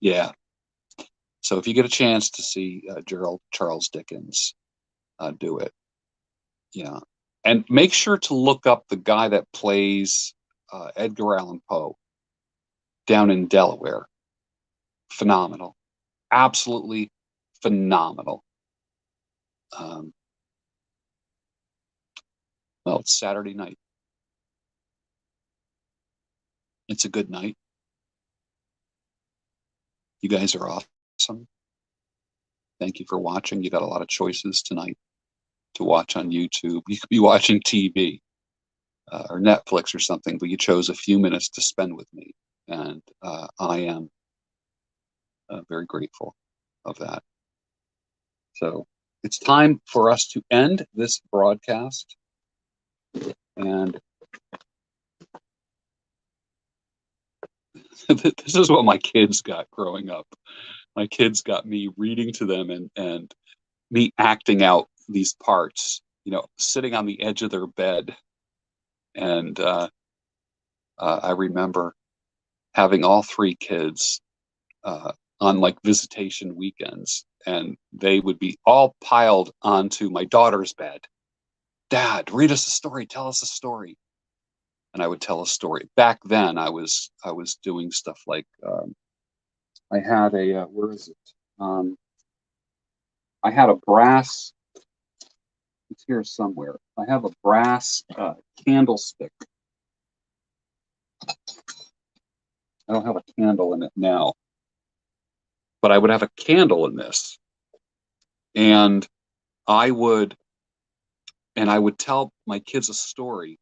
Yeah. So if you get a chance to see Gerald Charles Dickens, do it. Yeah. And make sure to look up the guy that plays Edgar Allan Poe down in Delaware. Phenomenal. Absolutely phenomenal. Um, well, it's Saturday night. It's a good night. You guys are awesome. Thank you for watching. You got a lot of choices tonight. to watch on YouTube. You could be watching TV or Netflix or something, but you chose a few minutes to spend with me. And I am very grateful of that. So it's time for us to end this broadcast. And this is what my kids got growing up. My kids got me reading to them and me acting out these parts, sitting on the edge of their bed. And I remember having all three kids on like visitation weekends, and they would be all piled onto my daughter's bed. Dad, read us a story. Tell us a story. And I would tell a story. Back then, I was doing stuff like I had a where is it? I had a brass. It's here somewhere. I have a brass candlestick. I don't have a candle in it now, but I would have a candle in this, and I would tell my kids a story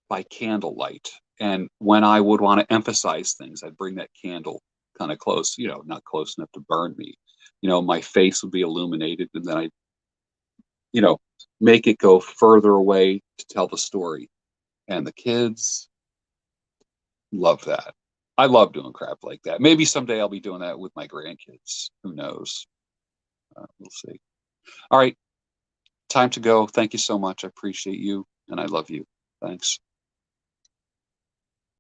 by candlelight. And when I would want to emphasize things, I'd bring that candle kind of close, not close enough to burn me. My face would be illuminated, and then I make it go further away to tell the story. And the kids love that. I love doing crap like that. Maybe someday I'll be doing that with my grandkids. Who knows? We'll see. All right. Time to go. Thank you so much. I appreciate you, and I love you. Thanks.